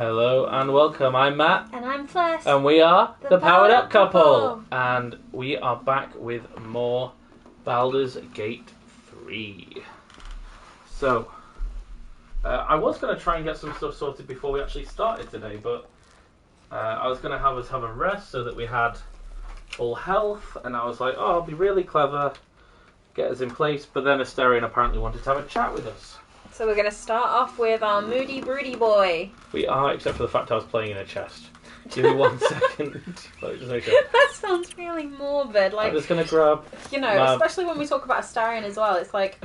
Hello and welcome. I'm Matt. And I'm Flesh. And we are the Powered Up Couple. Couple. And we are back with more Baldur's Gate 3. So, I was going to try and get some stuff sorted before we actually started today, but I was going to have us have a rest so that we had full health, and I was like, oh, I'll be really clever, get us in place, but then Asterion apparently wanted to have a chat with us. So we're going to start off with our moody broody boy. We are, except for the fact I was playing in a chest. Give me 1 second. That sounds really morbid. Like, I'm just going to grab... especially when we talk about Astarion as well, it's like,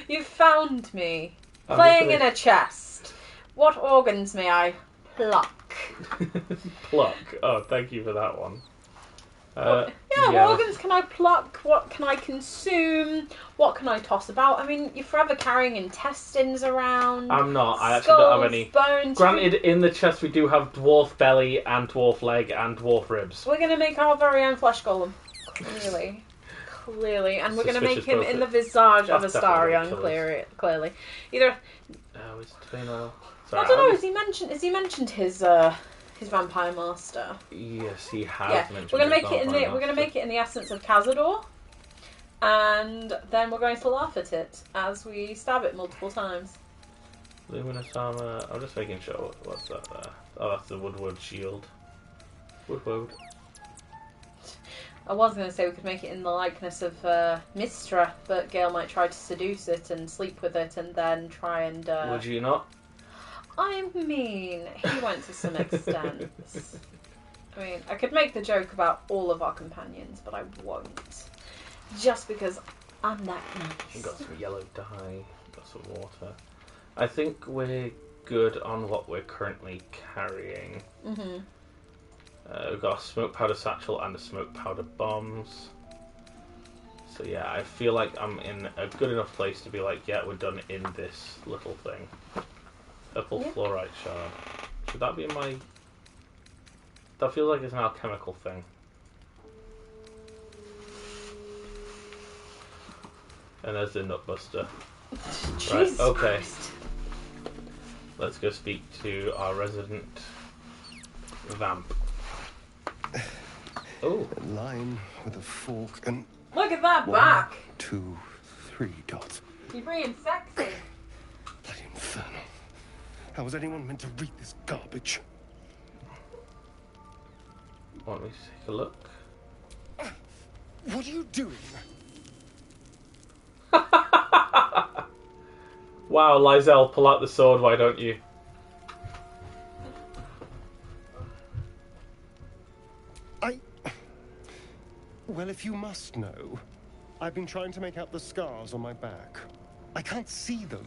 you found me. I'm Playing in a chest. What organs may I pluck? Pluck. Oh, thank you for that one. What organs can I pluck? What can I consume? What can I toss about? I mean, you're forever carrying intestines around. I'm not. I actually don't have any. Bones. Granted, in the chest we do have dwarf belly and dwarf leg and dwarf ribs. We're going to make our very own flesh golem. Clearly. And we're going to make him in the visage of Astarion, clearly. Either... it's Twino. I don't know, has he mentioned his vampire master? Yes, he has mentioned. We're going to make it in the essence of Cazador, and then we're going to laugh at it as we stab it multiple times. Luminous armor. I'm just making sure. What's that there? Oh, that's the Woodward shield. Woodward. I was going to say we could make it in the likeness of Mistra, but Gale might try to seduce it and sleep with it, and then try and. Would you not? I mean, he went to some extent. I mean, I could make the joke about all of our companions, but I won't. Just because I'm that nice. We've got some yellow dye, got some water. I think we're good on what we're currently carrying. Mm-hmm. We've got a smoke powder satchel and a smoke powder bombs. So yeah, I feel like I'm in a good enough place to be like, yeah, we're done in this little thing. Purple fluorite shard. Should that be in my... That feels like it's an alchemical thing. And there's the nutbuster. Right, okay. Christ. Let's go speak to our resident vamp. Oh. A line with a fork and... Look at that 1, back! 2, 3 dots. You're being sexy. Bloody infernal. How was anyone meant to read this garbage? Want me to take a look? What are you doing? Wow, Lysel, pull out the sword, why don't you? Well, if you must know, I've been trying to make out the scars on my back. I can't see them.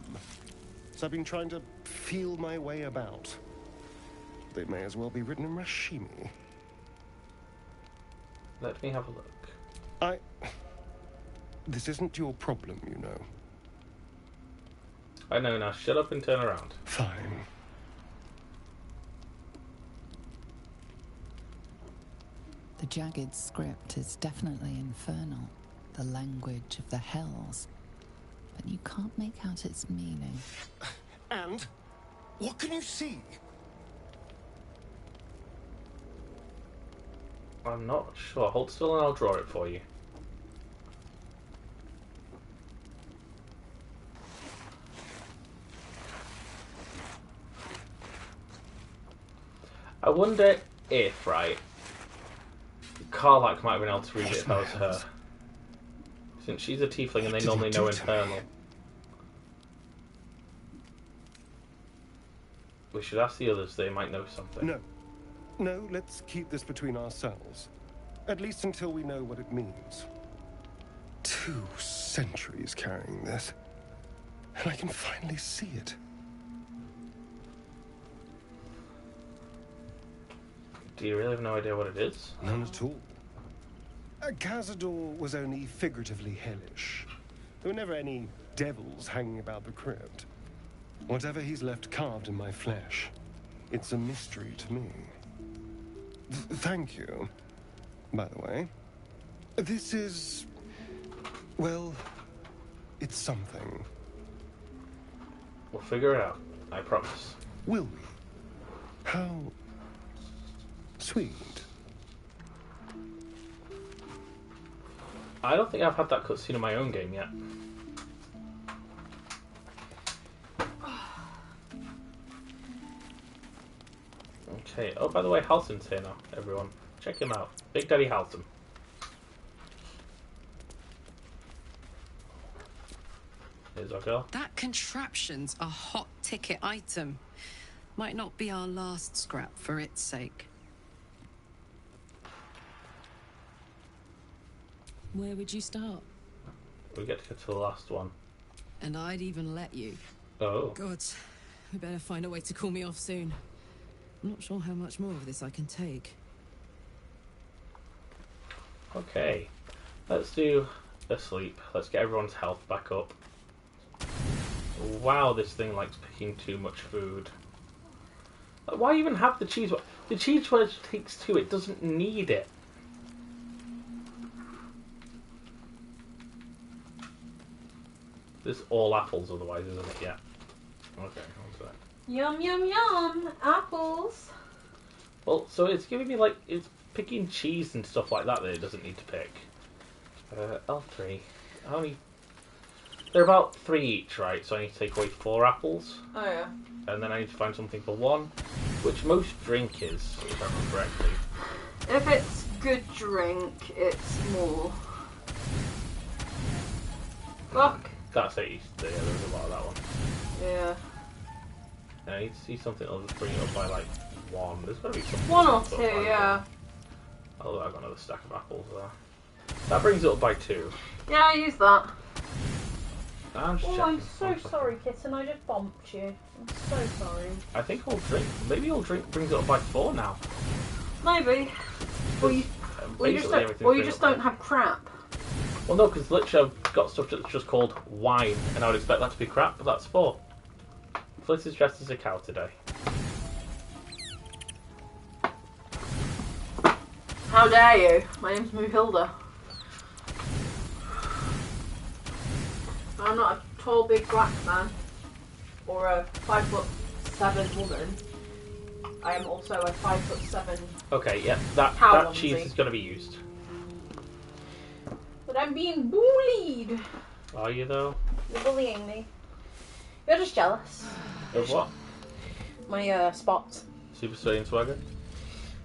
So I've been trying to feel my way about. They may as well be written in Rashimi. Let me have a look. This isn't your problem, you know. I know, now shut up and turn around. Fine. The jagged script is definitely infernal, the language of the hells, but you can't make out its meaning. And? What can you see? I'm not sure. Hold still and I'll draw it for you. I wonder if, right, Karlak might have been able to read it if that was her. Since she's a tiefling and they normally know infernal. We should ask the others, they might know something. No, let's keep this between ourselves. At least until we know what it means. 2 centuries carrying this. And I can finally see it. Do you really have no idea what it is? None at all. Cazador was only figuratively hellish. There were never any devils hanging about the crypt. Whatever he's left carved in my flesh, it's a mystery to me. Thank you. By the way, this is... well, it's something. We'll figure it out. I promise. Will we? How sweet. I don't think I've had that cutscene in my own game yet. Okay. Oh, by the way, Halton's here now, everyone. Check him out. Big Daddy Halton. Here's our girl. That contraption's a hot ticket item. Might not be our last scrap for its sake. Where would you start? We get to go to the last one. And I'd even let you. Oh. God, we better find a way to cool me off soon. I'm not sure how much more of this I can take. Okay. Let's do a sleep. Let's get everyone's health back up. Wow, this thing likes picking too much food. Like, why even have the cheese? The cheese wedge takes two. It doesn't need it. This is all apples otherwise, isn't it? Yeah. Okay, what's that? Yum, yum, yum. Apples. Well, so it's giving me, like, it's picking cheese and stuff like that it doesn't need to pick. L3. How many? They're about 3 each, right? So I need to take away 4 apples. Oh, yeah. And then I need to find something for 1, which most drink is, if I remember correctly. If it's good drink, it's more. Fuck. That's 8 each. Yeah, there's a lot of that one. Yeah. And I need to see something that'll just bring it up by, like, 1. There's got to be something. 1 or that's 2, up by yeah. 1. Oh, I've got another stack of apples there. That brings it up by 2. Yeah, I use that. I'm just Oh, checking. I'm so sorry, kitten. I just bumped you. I'm so sorry. I think all drink. Maybe all drink brings it up by 4 now. Maybe. Or you Basically everything's or you bring just it up don't have crap. Well, no, because literally I've got stuff that's just called wine, and I would expect that to be crap, but that's 4. Fliss is dressed as a cow today. How dare you? My name's Muhilda. I'm not a tall, big black man or a 5'7" woman. I am also a 5'7". Okay, yeah, that Cow cheese onesie. is going to be used. But I'm being bullied. Are you, though? You're bullying me. You're just jealous. Of what? My spots. Super Saiyan swagger?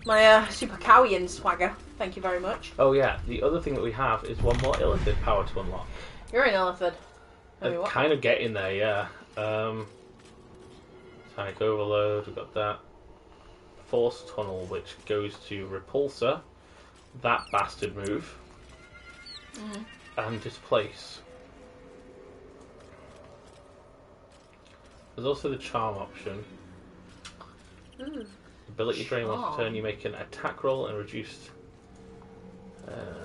My super cowian swagger. Thank you very much. Oh, yeah, the other thing that we have is 1 more Illithid power to unlock. You're an Illithid. I'm kind of getting there, yeah. Sonic Overload, we've got that. Force Tunnel, which goes to Repulsor. That bastard move. And Displace. There's also the Charm option. Ability drain once per turn, you make an attack roll and reduced.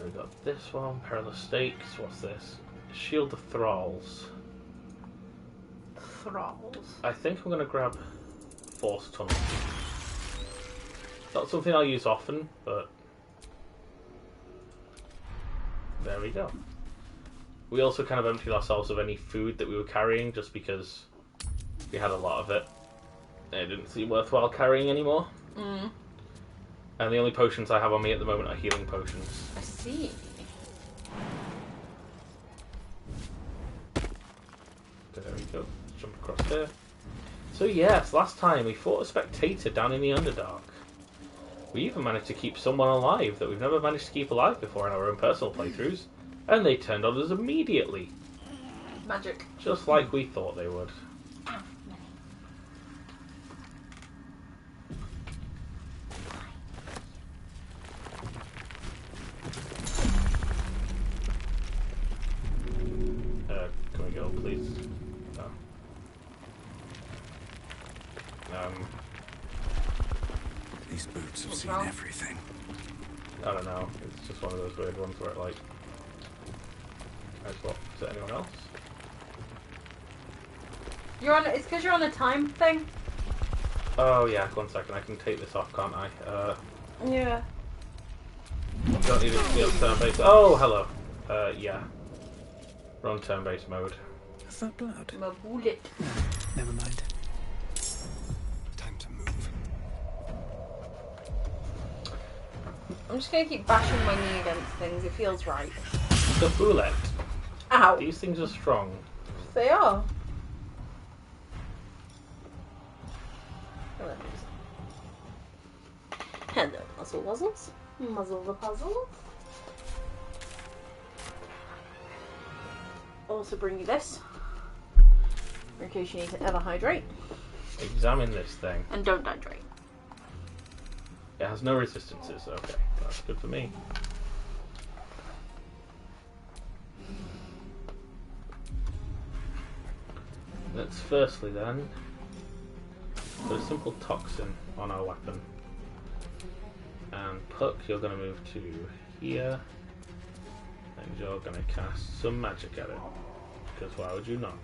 We've got this one, Perilous Stakes. What's this? Shield the Thralls. Thralls. I think I'm going to grab Force Tunnel. Not something I'll use often, but there we go. We also kind of emptied ourselves of any food that we were carrying just because we had a lot of it. It didn't seem worthwhile carrying anymore. And the only potions I have on me at the moment are healing potions. I see. There we go. Jump across here. So yes, last time we fought a spectator down in the Underdark. We even managed to keep someone alive that we've never managed to keep alive before in our own personal playthroughs. And they turned on us immediately. Magic. Just like we thought they would. Can we go, please? No. These boots have seen wrong? everything. I don't know. It's just one of those weird ones where it like... What? Is it anyone else? You're on. It's because you're on a time thing. Oh yeah, 1 second. I can take this off, can't I? Yeah. Don't need it to be on turn-based. Oh, hello. Yeah. We're on turn-based mode. Is that blood? I'm a bullet. Never mind. Time to move. I'm just gonna keep bashing my knee against things. It feels right. The bullet. Ow! These things are strong. They are. Hello, muzzle puzzles. Muzzle the puzzle. Also bring you this. In case you need to ever hydrate. Examine this thing. And don't hydrate. It has no resistances. Okay, that's good for me. Let's firstly then put a simple toxin on our weapon. And Puck, you're going to move to here. And you're going to cast some magic at it. Because why would you not?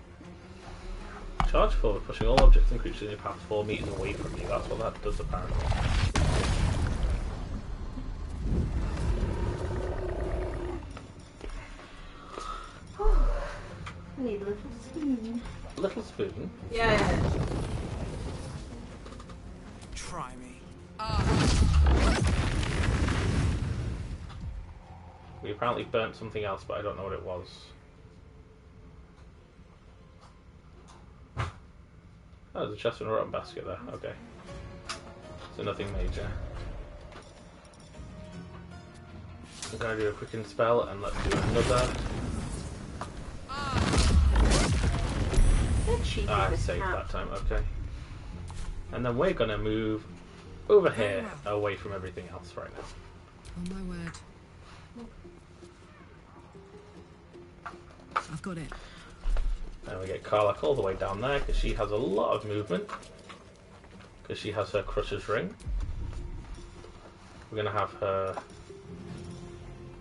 Charge forward, pushing all objects and creatures in your path 4 meters away from you. That's what that does apparently. I need a little spoon. Little spoon? Yeah. Try me. We apparently burnt something else, but I don't know what it was. Oh, there's a chest and a rotten basket there. Okay. So nothing major. I'm going to do a quicken spell and let's do another. I saved that time, okay. And then we're going to move over here, away from everything else right now. Oh my word. I've got it. And we get Karlach all the way down there because she has a lot of movement. Because she has her Crusher's Ring. We're going to have her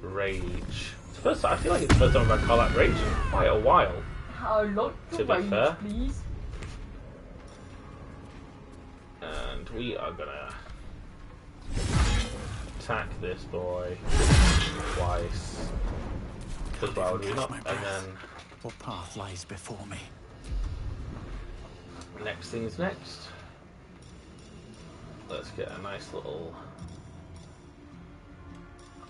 Rage. It's the first, I feel like it's the first time I've had Karlach Rage in quite a while. To be fair. Please. And we are going to attack this boy twice. Because why would we not? And then What path lies before me? next thing's next. Let's get a nice little...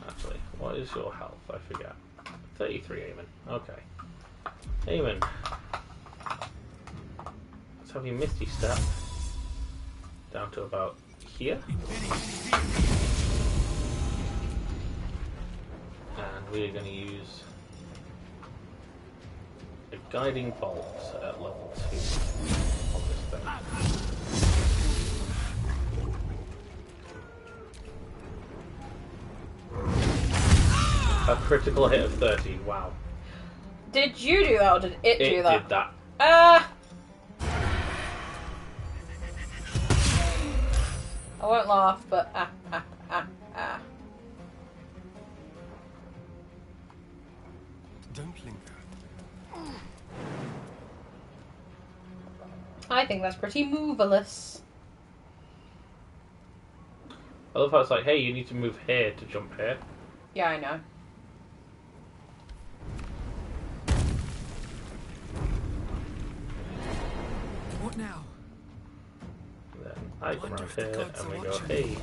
Actually, what is your health? I forget. 33, Eamon. Okay. Eamon. Let's have you Misty Step. Down to about here. And we are going to use a Guiding Bolt at level 2 on this thing. A critical hit of 30, wow. Did you do that or did it do that? It did that. I won't laugh, but Don't linger. I think that's pretty moveless. I love how it's like, hey, you need to move here to jump here. Yeah, I know. What now? Then I come Wonder around if the here gods and are we go, watching. hey,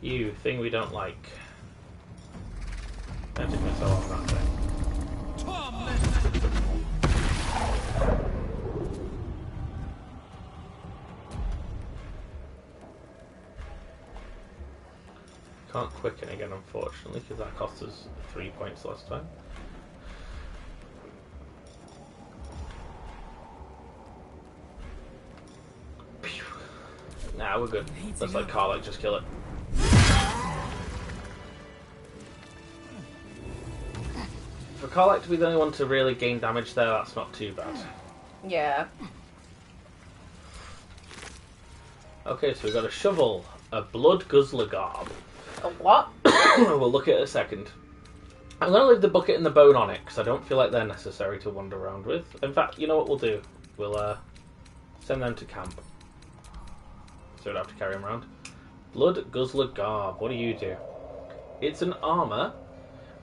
you thing we don't like. Magic missile on that thing. Can't quicken again, unfortunately, because that cost us 3 points last time. Phew. Nah, we're good. Let's let Karlach just kill it. For Karlach to be the only one to really gain damage there, that's not too bad. Yeah. Okay, so we've got a shovel, a blood guzzler garb. A what? We'll look at it in a second. I'm going to leave the bucket and the bone on it, because I don't feel like they're necessary to wander around with. In fact, you know what we'll do? We'll send them to camp. So we don't have to carry them around. Blood guzzler garb, what do you do? It's an armour.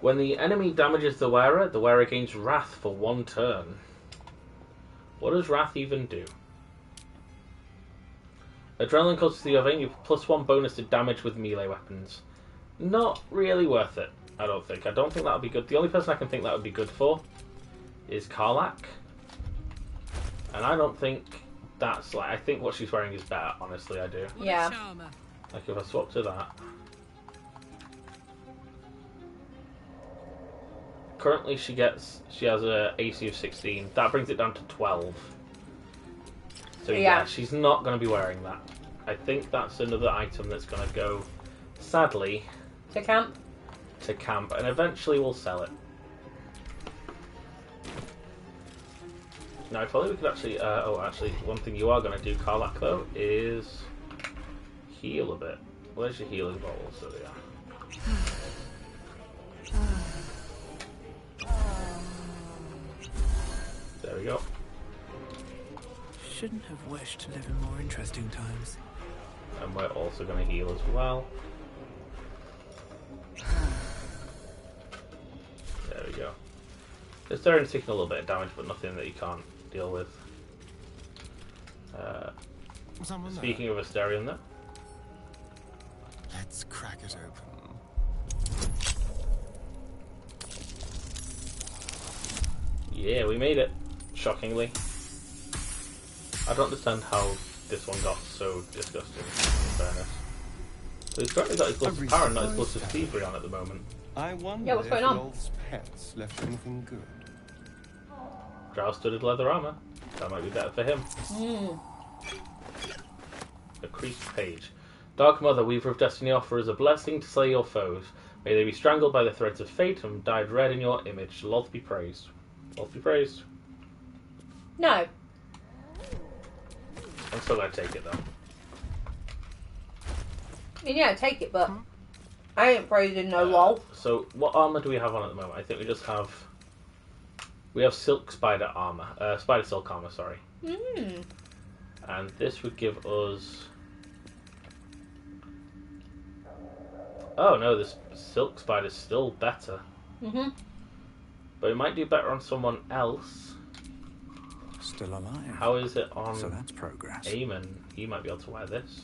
When the enemy damages the wearer gains wrath for 1 turn. What does wrath even do? Adrenaline causes the vein, you have +1 bonus to damage with melee weapons. Not really worth it, I don't think. I don't think that would be good. The only person I can think that would be good for is Karlak. And I don't think that's like... I think what she's wearing is better, honestly, I do. Yeah. Like if I swap to that... Currently she has a AC of 16. That brings it down to 12. So yeah, she's not going to be wearing that. I think that's another item that's going to go, sadly... To camp? To camp, and eventually we'll sell it. Now, I thought we could actually... actually, one thing you are going to do, Karlak, though, is heal a bit. Where's your healing bottles? So they are. There we go. Shouldn't have wished to live in more interesting times. And we're also going to heal as well. There we go. This Darren's taking a little bit of damage, but nothing that you can't deal with. Speaking of Asterion, there. Let's crack it open. Yeah, we made it. Shockingly. I don't understand how this one got so disgusting, in fairness. So he's currently got his Blood of Power and not his Blood of Thievery on at the moment. I wonder Yeah, what's going if on? Rolf's pets left anything good. Drow-studded leather armor. That might be better for him. Mm. A creased page. Dark Mother, Weaver of Destiny, offer us a blessing to slay your foes. May they be strangled by the threads of fate and dyed red in your image. Loth be praised. Loth be praised. No. I'm still going to take it, though. I mean, yeah, take it, but I ain't praising no lol. So, what armor do we have on at the moment? I think we just have... We have Silk Spider armor. Spider Silk armor, sorry. Mm. And this would give us... Oh no, this Silk Spider's still better. Mm-hmm. But it might do better on someone else. Still alive. How is it on So that's progress. Eamon? He might be able to wear this.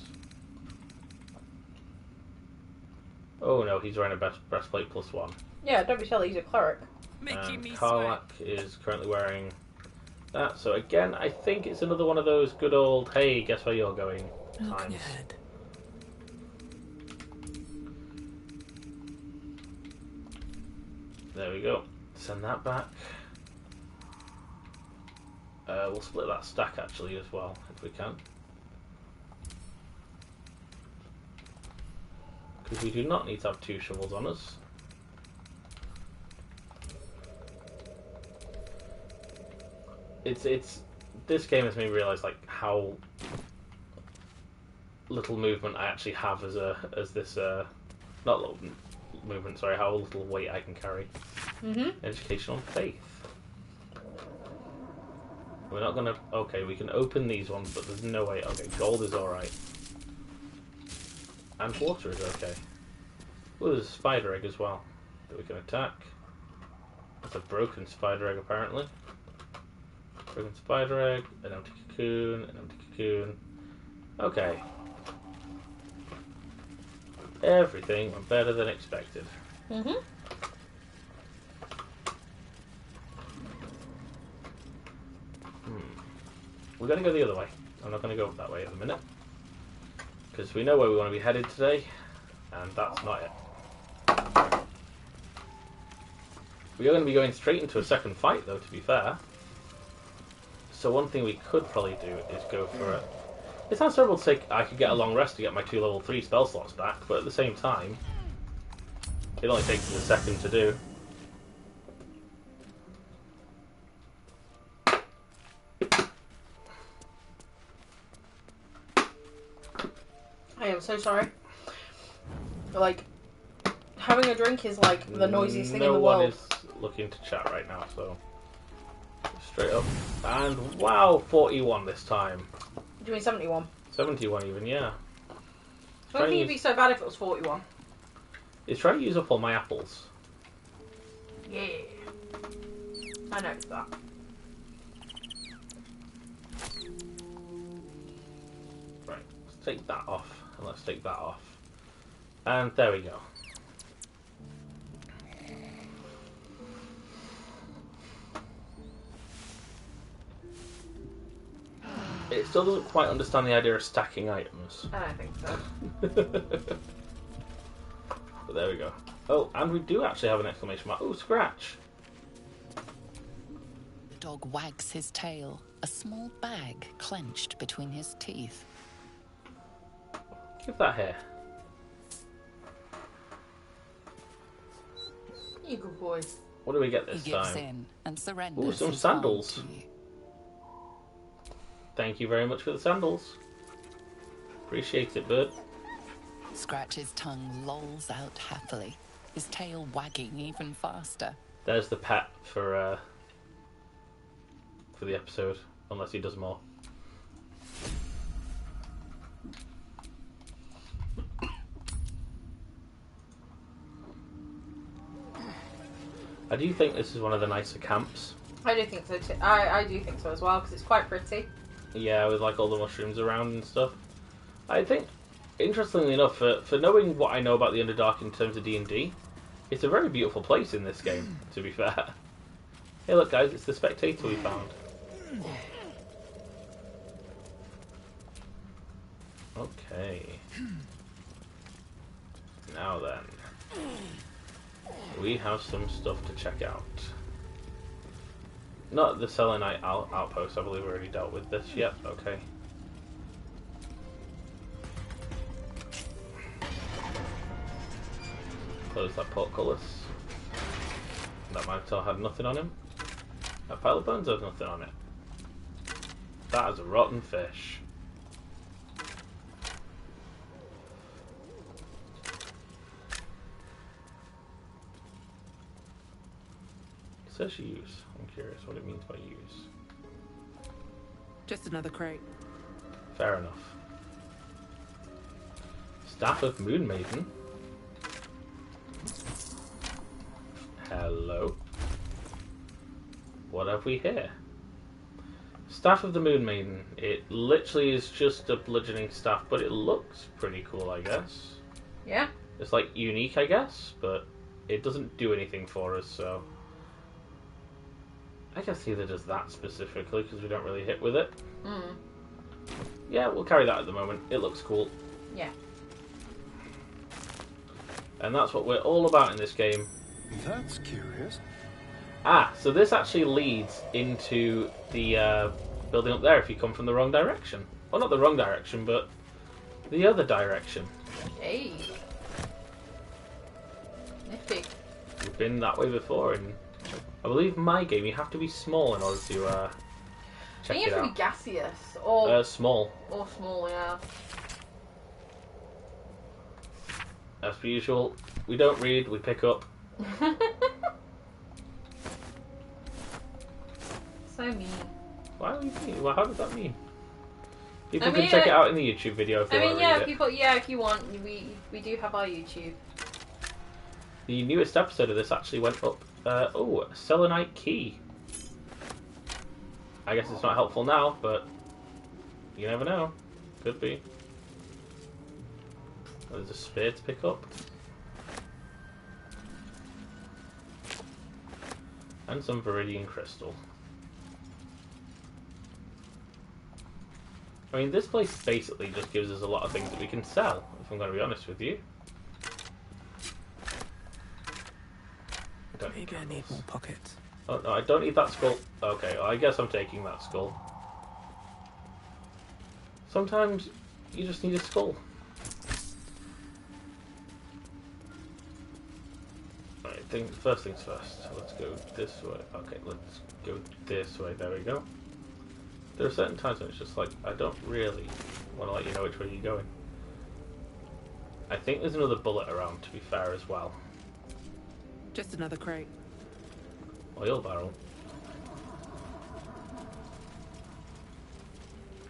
Oh no, he's wearing a breastplate +1. Yeah, don't be silly, he's a cleric. And Karlak is currently wearing that. So again, I think it's another one of those good old, hey, guess where you're going times. There we go. Send that back. We'll split that stack actually as well, if we can. Because we do not need to have 2 shovels on us. It's this game has made me realise like how little movement I actually have as this not little movement, sorry, how little weight I can carry. Mm-hmm. Educational faith. We're not gonna... Okay, we can open these ones, but there's no way... Okay, gold is alright. And water is okay. Oh, there's a spider egg as well that we can attack. That's a broken spider egg, apparently. Broken spider egg, an empty cocoon, an empty cocoon. Okay. Everything went better than expected. Mm-hmm. We're going to go the other way. I'm not going to go that way at the minute. Because we know where we want to be headed today. And that's not it. We are going to be going straight into a second fight, though, to be fair. So one thing we could probably do is go for it. It sounds terrible to say I could get a long rest to get my 2 level 3 spell slots back, but at the same time, it only takes us a second to do. I am so sorry. Like, having a drink is like the noisiest thing in the No one world. is looking to chat right now, so straight up. And wow, 41 this time. Do you mean 71? 71 even, yeah. I don't think it'd be so bad if it was 41. It's trying to use up all my apples. Yeah. I noticed that. Right, let's take that off, and let's take that off. And there we go. It still doesn't quite understand the idea of stacking items. I don't think so. But there we go. Oh, and we do actually have an exclamation mark. Oh, Scratch! The dog wags his tail, a small bag clenched between his teeth. Give that here. You good boy. What do we get He this gives time? in and surrenders. Ooh, some his sandals. hold to you. Thank you very much for the sandals. Appreciate it, bird. Scratch's tongue lolls out happily, his tail wagging even faster. There's the pet for the episode, unless he does more. I do think this is one of the nicer camps. I do think so too. I do think so as well, because it's quite pretty. Yeah, with like all the mushrooms around and stuff. I think, interestingly enough, for knowing what I know about the Underdark in terms of D&D, it's a very beautiful place in this game, to be fair. Hey look guys, it's the Spectator we found. Okay. Now then. We have some stuff to check out. Not the Selenite outpost, I believe we already dealt with this. Yep, okay. Close that portcullis. That Minotaur had nothing on him. That pile of bones has nothing on it. That is a rotten fish. It says use. I'm curious what it means by use. Just another crate. Fair enough. Staff of Moon Maiden. Hello. What have we here? Staff of the Moon Maiden. It literally is just a bludgeoning staff, but it looks pretty cool, I guess. Yeah. It's like unique, I guess, but it doesn't do anything for us, so I guess neither does that specifically, because we don't really hit with it. Mm. Yeah, we'll carry that at the moment. It looks cool. Yeah. And that's what we're all about in this game. That's curious. Ah, so this actually leads into the building up there if you come from the wrong direction. Well, not the wrong direction, but the other direction. Hey. Nifty. We've been that way before, and I believe my game you have to be small in order to check You it have to be out. gaseous or Small. small, yeah. As per usual, we don't read, we pick up. So mean. Why do you mean? Well, how does that mean? People I mean, can check it out in the YouTube video if they I want mean, to read it. if you want, we do have our YouTube. The newest episode of this actually went up. Oh, a Selenite key. I guess it's not helpful now, but you never know. Could be. Oh, there's a spear to pick up. And some Viridian crystal. I mean, this place basically just gives us a lot of things that we can sell, if I'm going to be honest with you. Maybe I need more pockets. Oh, no, I don't need that skull. Okay, well, I guess I'm taking that skull. Sometimes you just need a skull. Right, first things first. Let's go this way. Okay, let's go this way. There we go. There are certain times when it's just like, I don't really want to let you know which way you're going. I think there's another bullet around, to be fair, as well. Just another crate. Oil barrel.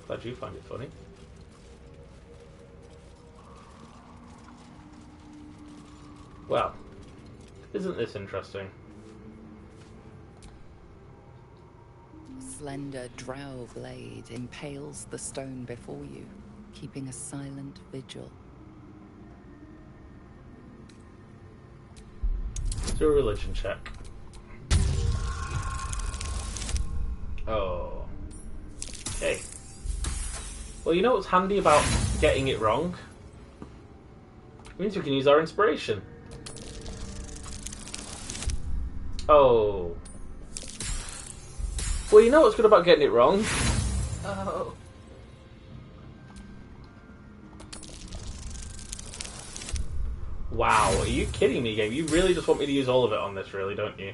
Glad you find it funny. Well, isn't this interesting? Slender drow blade impales the stone before you, keeping a silent vigil. Do a religion check. Oh. Okay. Well, you know what's handy about getting it wrong? It means we can use our inspiration. Oh. Well, you know what's good about getting it wrong? Oh. Wow, are you kidding me, game? You really just want me to use all of it on this, really, don't you?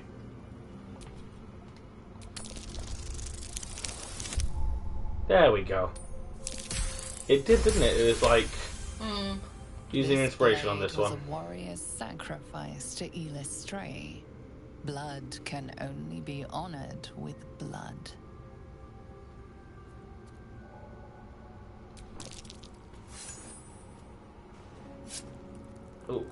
There we go. It did, didn't it? It was like using inspiration on this blade was one. a warrior's sacrifice to Illustray. Blood can only be honored with blood. Oof.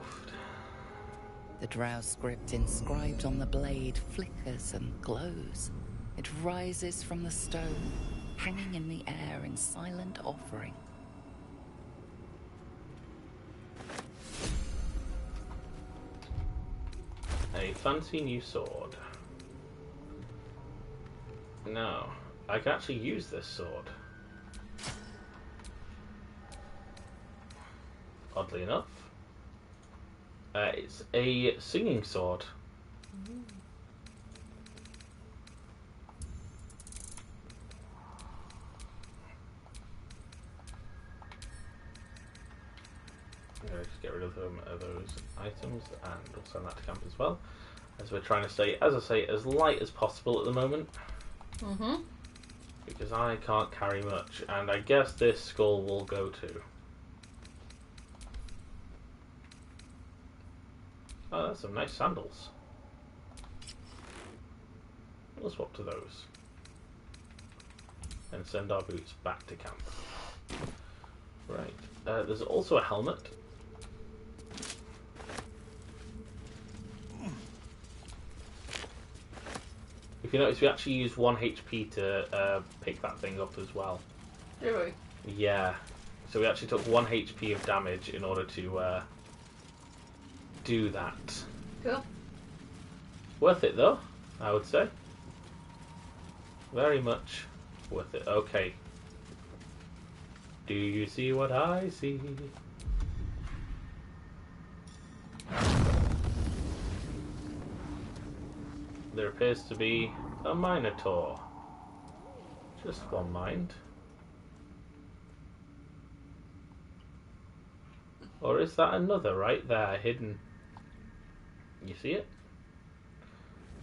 The drow script inscribed on the blade flickers and glows. It rises from the stone, hanging in the air in silent offering. A fancy new sword. No, I can actually use this sword. Oddly enough. It's a singing sword. I'm going to just get rid of those items, and we'll send that to camp as well. As we're trying to stay, as I say, as light as possible at the moment. Because I can't carry much, and I guess this skull will go too. Oh, that's some nice sandals. We'll swap to those. And send our boots back to camp. Right. There's also a helmet. If you notice, we actually use 1 HP to pick that thing up as well. Do we? Yeah. So we actually took 1 HP of damage in order to do that. Cool. Worth it though, I would say. Very much worth it. Okay. Do you see what I see? There appears to be a Minotaur. Just one mind. Or is that another right there, hidden? You see it?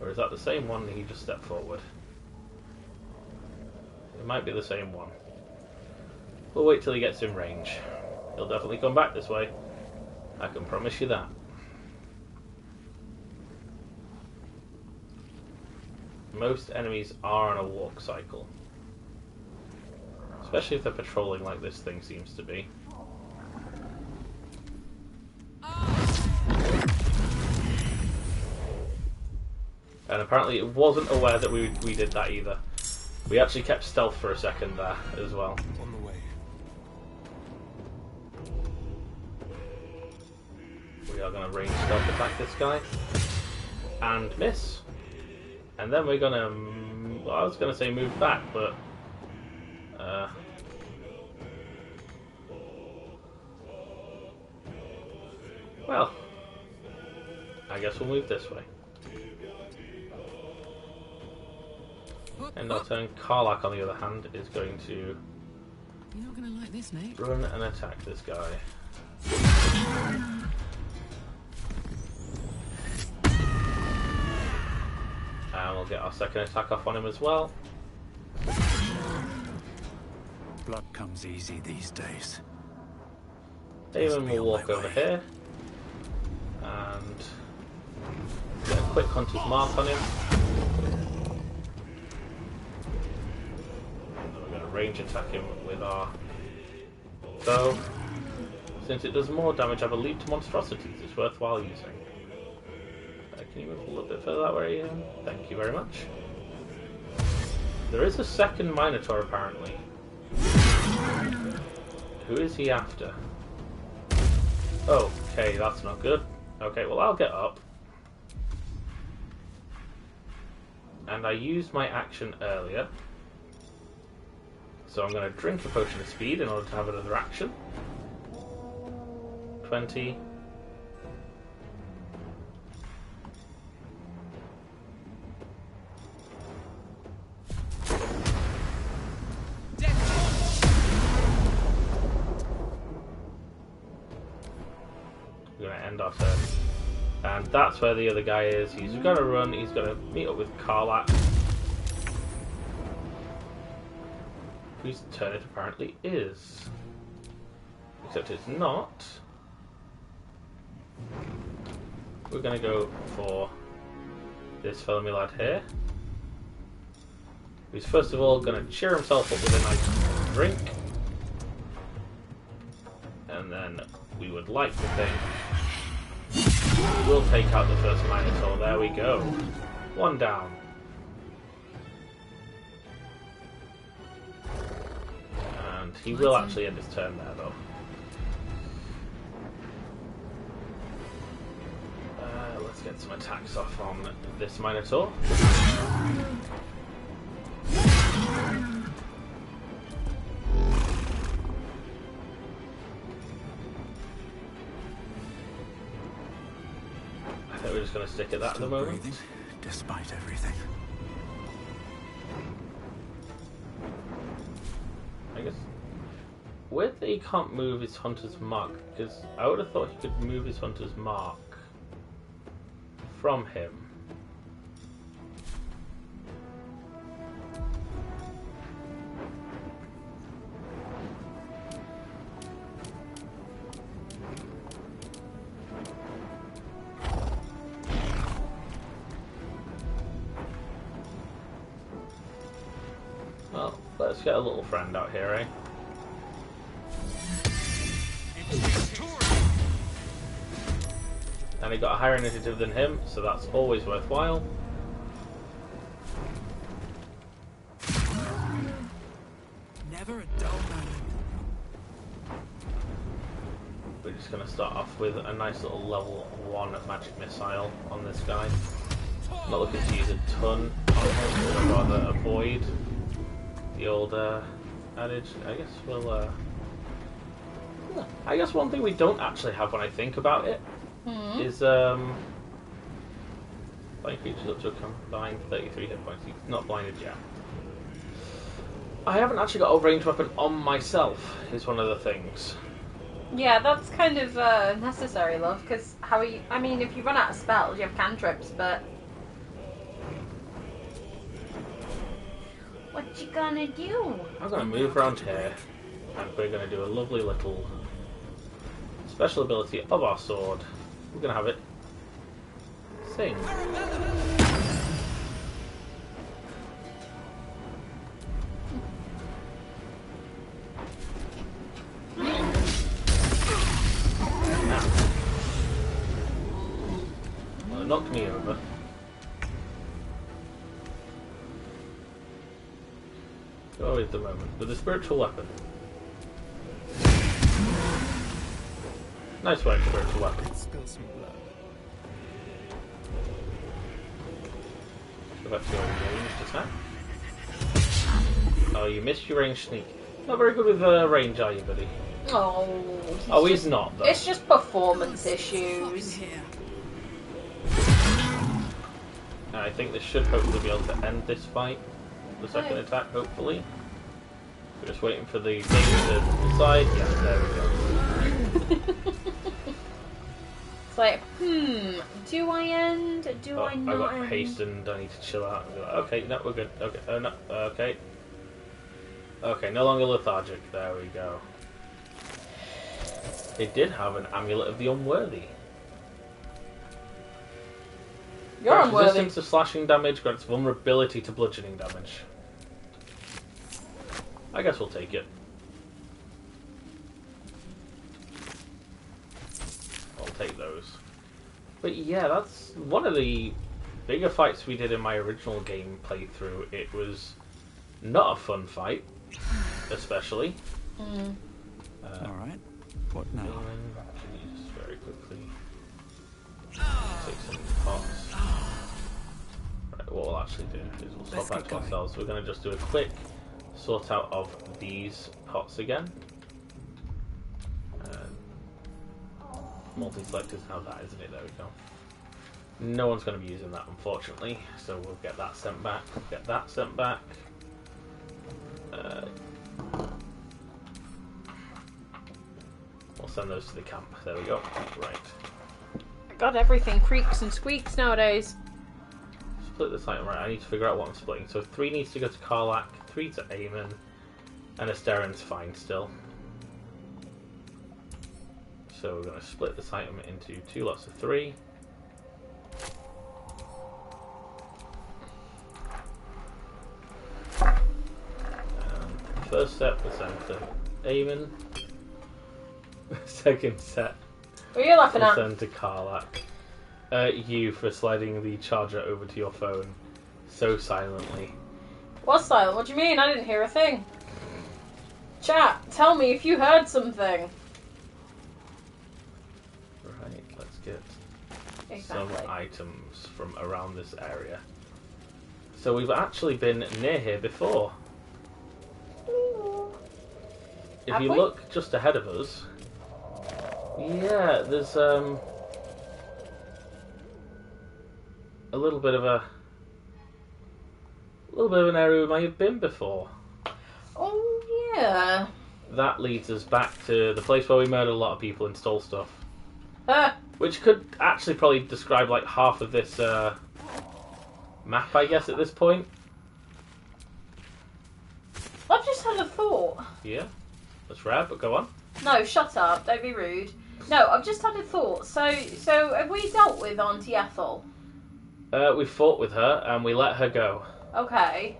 Or is that the same one that he just stepped forward? It might be the same one. We'll wait till he gets in range. He'll definitely come back this way. I can promise you that. Most enemies are on a walk cycle. Especially if they're patrolling like this thing seems to be. And apparently it wasn't aware that we did that either. We actually kept stealth for a second there as well. On the way. We are going to range stealth attack this guy. And miss. And then we're going to... Well, I was going to say move back, but... well... I guess we'll move this way. And our turn. Karlak, on the other hand, is going to You're not going to like this, Nate. run and attack this guy. And we'll get our second attack off on him as well. Blood comes easy these days. Damon will walk over here and get a quick hunter's mark on him. And then we're going to range attack him with our bow. Since it does more damage, I have a leap to monstrosities. It's worthwhile using. Can you move a little bit further that way? Thank you very much. There is a second Minotaur apparently. Who is he after? Okay, that's not good. Okay, well I'll get up. And I used my action earlier. So I'm going to drink a potion of speed in order to have another action. 20. We're going to end our turn. And that's where the other guy is. He's going to run. He's going to meet up with Karlak, whose turn it apparently is. Except it's not. We're going to go for this fellow me lad here, who's first of all going to cheer himself up with a nice drink. And then we would like to think we'll take out the first Minotaur. There we go. One down. And he will actually end his turn there, though. Let's get some attacks off on this Minotaur. We're just going to stick at that at the moment. Breathing, despite everything. I guess weird that he can't move his hunter's mark, because I would have thought he could move his hunter's mark from him. Well, let's get a little friend out here, eh? And he got a higher initiative than him, so that's always worthwhile. Never a dull moment. We're just going to start off with a nice little level 1 magic missile on this guy. I'm not looking to use a ton on him, I'd rather avoid the old adage. I guess we'll... I guess one thing we don't actually have when I think about it is blind creatures up to a combined 33 hit points. He's not blinded yet. I haven't actually got a ranged weapon on myself, is one of the things. Yeah, that's kind of necessary, love, because how are you... I mean, if you run out of spells, you have cantrips, but... What you gonna do? I'm going to move around here, and we're going to do a lovely little special ability of our sword. We're going to have it sing. Well, it knocked me over. Go with the moment. With a spiritual weapon. Nice work, spiritual weapon. Spill some blood. Go back to your ranged attack. Oh, you missed your ranged sneak. Not very good with range, are you, buddy? Oh, He's not, though. It's just performance issues. I think this should hopefully be able to end this fight. The second attack, hopefully. We're just waiting for the game to decide. Yeah, there we go. It's like, do I end? Do I not I got end? hastened. I need to chill out. And be like, okay, no, we're good. Okay, no, okay. Okay, no longer lethargic. There we go. It did have an amulet of the unworthy. You're Grants unworthy. resistance to slashing damage, grants vulnerability to bludgeoning damage. I guess we'll take it. I'll take those. But yeah, that's one of the bigger fights we did in my original game playthrough. It was not a fun fight, especially. Alright, what now? Actually, just very quickly take some pots. Right, what we'll actually do is we'll swap back to ourselves. We're going to just do a quick sort out of these pots again. Multi-select is how that, isn't it? There we go. No one's going to be using that, unfortunately, so we'll get that sent back. Get that sent back. We'll send those to the camp. There we go. Right. God, everything creaks and squeaks nowadays. Split this item. Right, I need to figure out what I'm splitting. So 3 needs to go to Karlak, 3 to Eamon, and Asteron's fine still. So we're going to split this item into 2 lots of 3. First set was sent to Eamon. Second set What are you laughing was at? sent to Karlak. You for sliding the charger over to your phone so silently. What silent? What do you mean? I didn't hear a thing. Chat, tell me if you heard something. Right, let's get Exactly. some items from around this area. So we've actually been near here before. If Have you we? look just ahead of us, yeah, there's a little bit of an area we may have been before. Oh, yeah. That leads us back to the place where we murdered a lot of people and stole stuff. Ah, Which could actually probably describe like half of this map, I guess, at this point. I've just had a thought. Yeah, that's rare, but go on. No, shut up. Don't be rude. No, I've just had a thought. So have we dealt with Auntie Ethel? We fought with her and we let her go. Okay.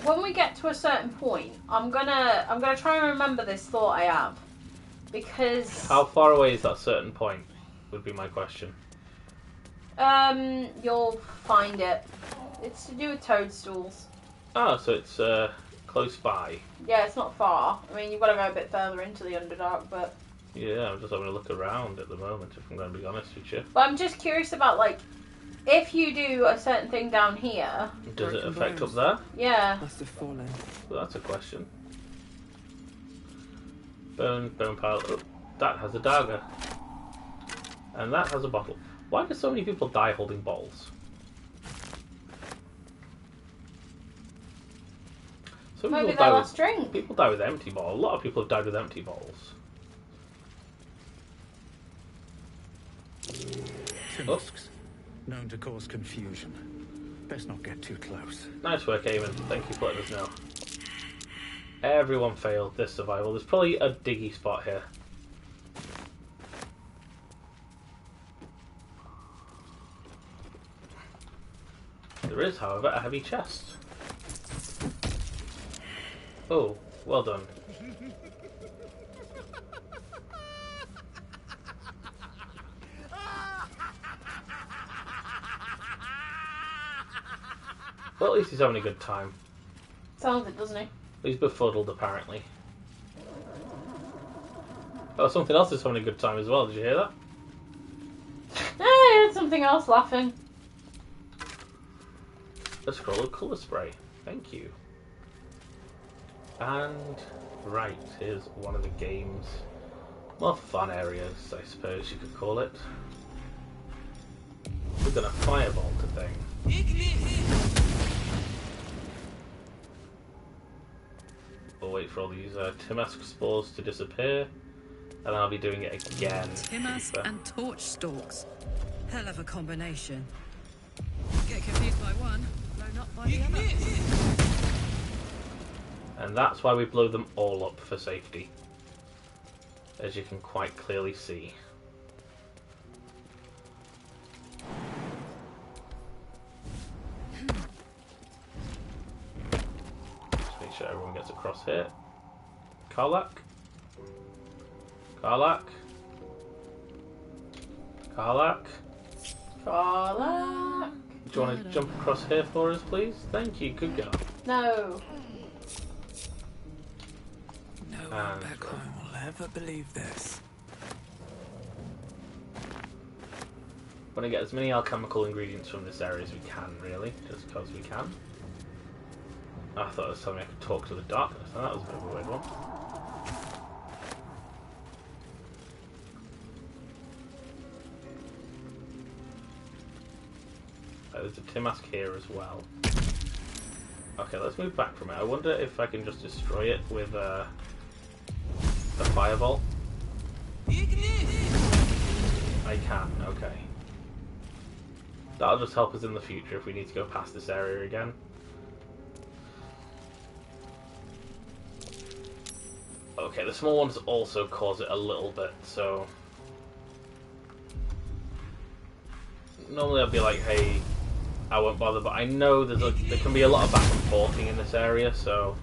When we get to a certain point, I'm gonna try and remember this thought I have, because How far away is that certain point? Would be my question. you'll find it. It's to do with toadstools. Oh, so it's close by. Yeah, it's not far. I mean, you've got to go a bit further into the Underdark, but Yeah, I'm just having a look around at the moment, if I'm going to be honest with you. I'm just curious about, like, if you do a certain thing down here. Does it Broken affect bones. up Yeah. Must have fallen. there? Well, that's a question. Bone pile. Oh, that has a dagger. And that has a bottle. Why do so many people die holding bottles? Some Maybe people their die last drink. People die with empty bottles. A lot of people have died with empty bottles. Timusks, known to cause confusion. Best not get too close. Nice work, Eamon. Thank you for letting us know. Everyone failed this survival. There's probably a diggy spot here. There is, however, a heavy chest. Oh, well done. Well, at least he's having a good time. Sounds it, doesn't he? He's befuddled, apparently. Oh, something else is having a good time as well. Did you hear that? I had something else laughing. A scroll of colour spray. Thank you. And, right, here's one of the game's more fun areas, I suppose you could call it. We're gonna fireball the thing. We'll wait for all these Timusk spores to disappear, and I'll be doing it again. Timusk and torch stalks. Hell of a combination. Get confused by one, blown up by the other. And that's why we blow them all up for safety, as you can quite clearly see. Just make sure everyone gets across here. Karlak? Karlak? Karlak? Karlak. Do you want to jump across here for us, please? Thank you, good girl. No. No And- one back home will ever believe this. want to get as many alchemical ingredients from this area as we can, really, just because we can. I thought it was something I could talk to the darkness, and that was a bit of a weird one. There's a Timask here as well. Okay, let's move back from it. I wonder if I can just destroy it with a fireball. I can, okay. That'll just help us in the future if we need to go past this area again. Okay, the small ones also cause it a little bit, so... Normally I'd be like, hey, I won't bother, but I know there can be a lot of back and forthing in this area, so...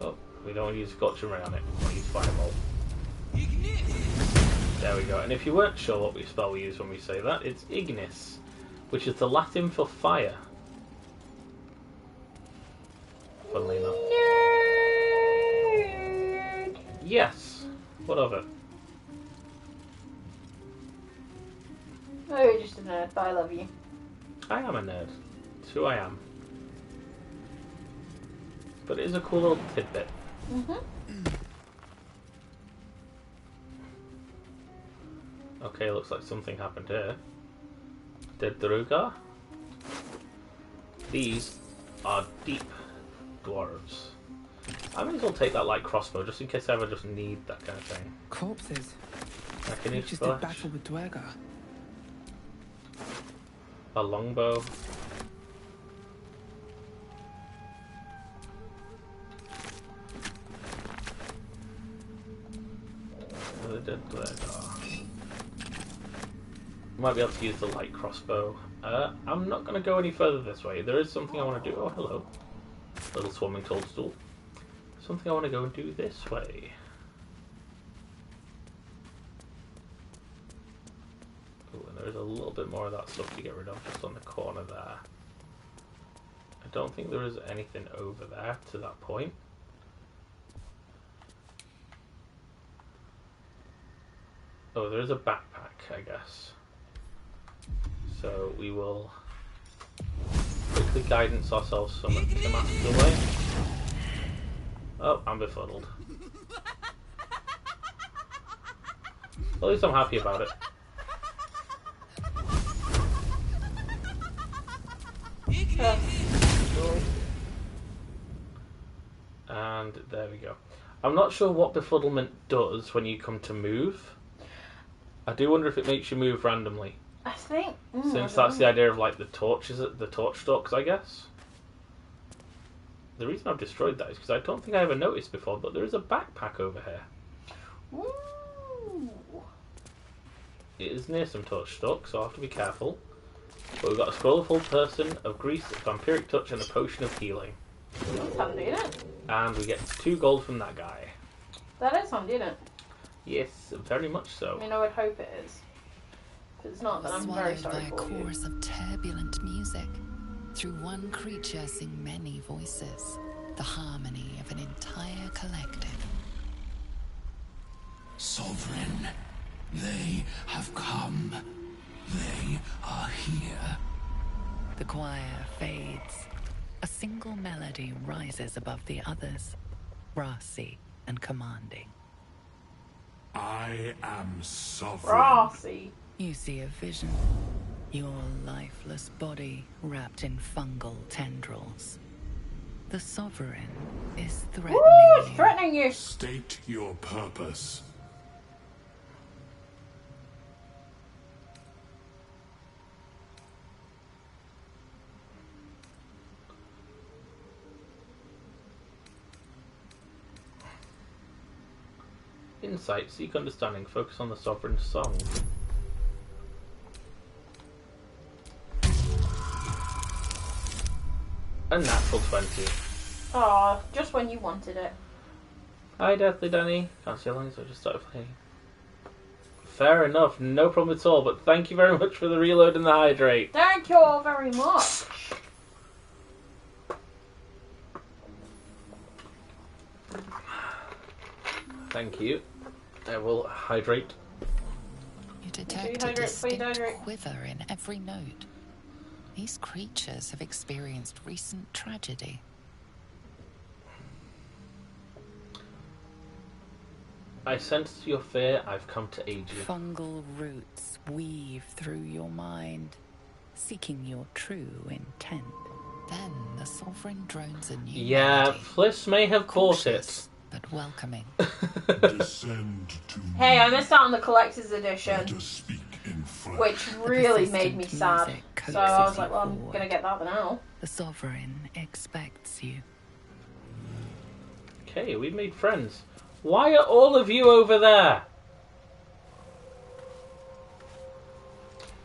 Oh, we don't want to use Scorching Ray on it, we want to use Fireball. There we go, and if you weren't sure what spell we use when we say that, it's Ignis, which is the Latin for fire. Funnily enough. Nerd. Yes, what of it? Oh, you're just a nerd, but I love you. I am a nerd. It's who I am. But it is a cool little tidbit. Okay, looks like something happened here. Dead Druga. These are deep dwarves. I may as well take that light crossbow just in case I ever just need that kind of thing. Corpses. I can use Just did battle with Dwergar. a longbow. The dead Dwergar. Might be able to use the light crossbow. I'm not going to go any further this way. There is something I want to do. Oh, hello. Little swarming toadstool. Something I want to go and do this way. Oh, and there's a little bit more of that stuff to get rid of just on the corner there. I don't think there is anything over there to that point. Oh, there is a backpack, I guess. So we will quickly guidance ourselves some Timask away. Oh, I'm befuddled. At least I'm happy about it. And there we go. I'm not sure what befuddlement does when you come to move. I do wonder if it makes you move randomly. I think... Since that's the idea of like the torches, the torch stalks, I guess. The reason I've destroyed that is because I don't think I ever noticed before, but there is a backpack over here. Ooh. It is near some torch stalks, so I'll have to be careful. But we've got a scroll of hold person, of grease, vampiric touch, and a potion of healing. That's handy, isn't it? And we get 2 gold from that guy. That is handy, isn't it? Yes, very much so. I mean, I would hope it is. If it's not, then I'm very Swallowed sorry by a for you. chorus of turbulent music. Through one creature sing many voices, the harmony of an entire collective. Sovereign, they have come. They are here. The choir fades. A single melody rises above the others, brassy and commanding. I am sovereign. Brassy. You see a vision. Your lifeless body wrapped in fungal tendrils. The Sovereign is threatening Woo! you. Threatening you. State your purpose. Insight, seek understanding, focus on the Sovereign's song. A natural 20. Aw, just when you wanted it. Hi, Deathly Danny. Can't see how long, so I just started playing. Fair enough, no problem at all, but thank you very much for the reload and the hydrate. Thank you all very much. Thank you. I will hydrate. You detect a hydrate before you distinct dehydrate. quiver in every note. These creatures have experienced recent tragedy. I sense your fear. I've come to aid you. Fungal roots weave through your mind, seeking your true intent. Then the sovereign drones a new Yeah, melody, Fliss may have caught it. cautious but welcoming. Descend to Hey, I me. missed out on the collector's Let edition, us speak in flesh. which really made me persistent sad. music So I was coaxes like, you well, I'm forward. gonna get that now. The sovereign expects you. Okay, we've made friends. Why are all of you over there?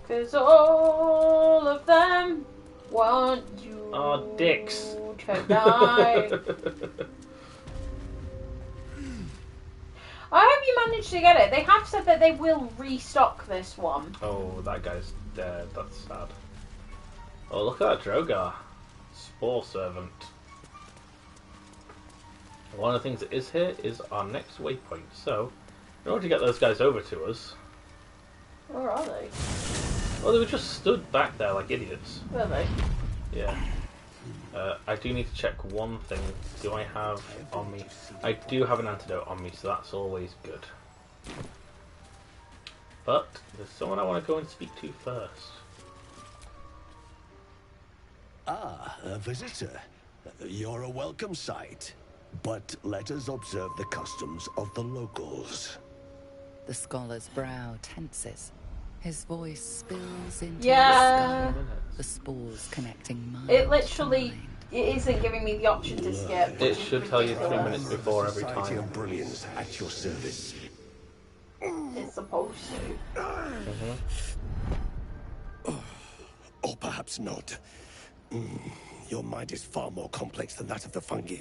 Cause all of them want you Oh, dicks. to die. I hope you managed to get it. They have said that they will restock this one. Oh, that guy's dead. That's sad. Oh, look at that Drogar. Spore Servant. One of the things that is here is our next waypoint. So, in order to get those guys over to us... Where are they? Well, they were just stood back there like idiots. Where are they? Yeah. I do need to check one thing. Do I have on me? I do have an antidote on me, so that's always good. But there's someone I want to go and speak to first. Ah, a visitor. You're a welcome sight. But let us observe the customs of the locals. The scholar's brow tenses. His voice spills into Yeah. the skull, the spores connecting mind It literally to mind. it isn't giving me the option to skip. It which is should tell you 3 ridiculous. minutes before every Society time. of Brilliance at your service. It's supposed to. Or perhaps not. Your mind is far more complex than that of the fungi.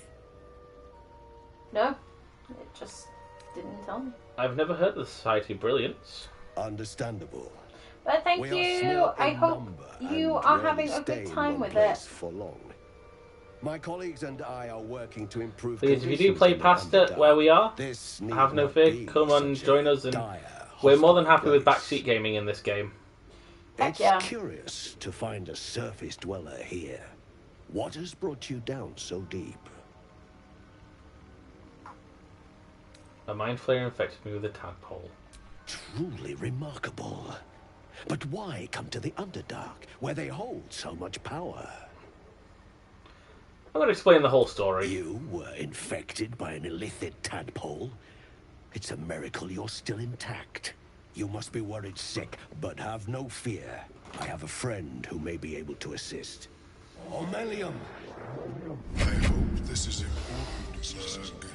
No, it just didn't tell me. I've never heard of the Society of Brilliance. Understandable. But thank We are you. small I in hope number you and are rarely having a stay good in time one with place it. for long. My colleagues and I are working to improve Please, if you do conditions play in the past it Underdark. where we are, This need have no not fear. be Come on, such a join us, and dire, we're more than hostile happy with place. backseat gaming in this game. Heck It's yeah. curious to find a surface dweller here. What has brought you down so deep? A mind flayer infected me with a tadpole. Truly remarkable. But why come to the Underdark, where they hold so much power? I'm going to explain the whole story. You were infected by an illithid tadpole? It's a miracle you're still intact. You must be worried sick, but have no fear. I have a friend who may be able to assist. Omelium! I hope this is important, Zerg.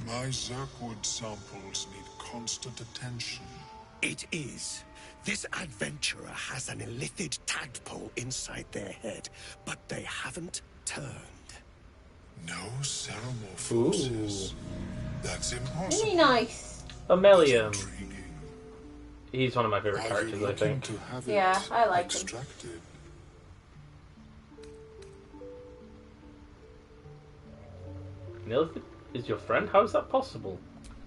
My Zergwood samples need constant attention. It is. This adventurer has an illithid tadpole inside their head, but they haven't turned. No ceremorphosis. That's impossible. Isn't he nice? Amelium. Intriguing. He's one of my favourite Are you characters, I looking think. to have Yeah, it I like him. extracted? Nilith is your friend? How is that possible?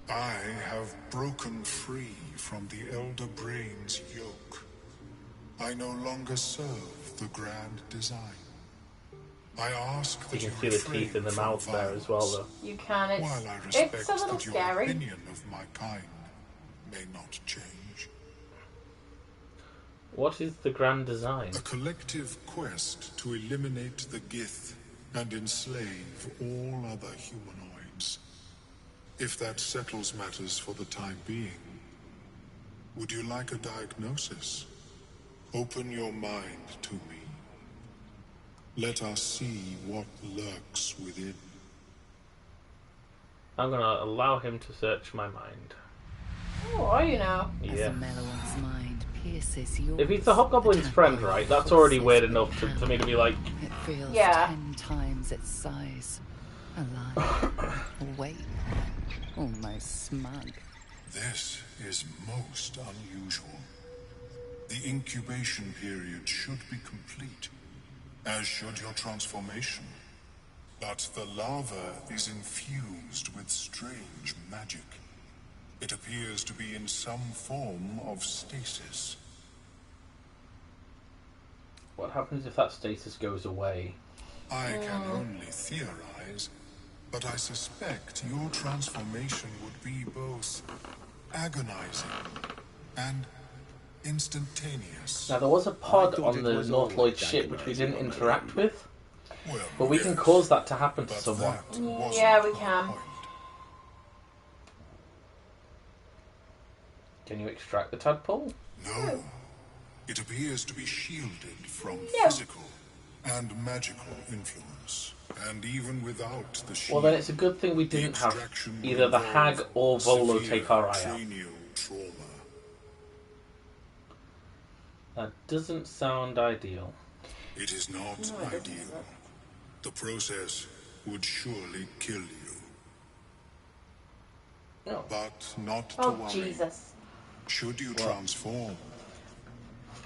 I have broken free from the Elder Brain's yoke. I no longer serve the grand design. I ask that You you can see the refrain teeth in the from mouth there as well, violence, though. You can. While I respect It's a little that your scary. opinion of my kind may not change. What is the grand design? A collective quest to eliminate the Gith and enslave all other humanoids. If that settles matters for the time being, would you like a diagnosis? Open your mind to me. Let us see what lurks within. I'm going to allow him to search my mind. Oh, are you now? As Yeah. the Meloan's mind pierces yours, If he's the Hobgoblin's the friend, tadpole right, that's already forces weird with enough hand. for me to be like, It feels Yeah. 10 times its size. Alive. Awake. Almost smug. This is most unusual. The incubation period should be complete, as should your transformation. But the larva is infused with strange magic. It appears to be in some form of stasis. What happens if that status goes away? I can only theorize, but I suspect your transformation would be both agonizing and instantaneous. Now, there was a I pod thought on it the was North Lloyd always ship which we didn't agonizing on interact my with, Well, but we can yes, cause that to happen to but someone. that wasn't Yeah, we the can. point. Can you extract the tadpole? No. It appears to be shielded from No. physical and magical influence. And even without the shield, Well, then it's a good thing we the didn't have extraction would either the involve hag or Volo severe take our eye out. cranial trauma. That doesn't sound ideal. It is not No, it doesn't, ideal. is it? The process would surely kill you, No. but not to Oh, worry. Jesus. Should you What? transform,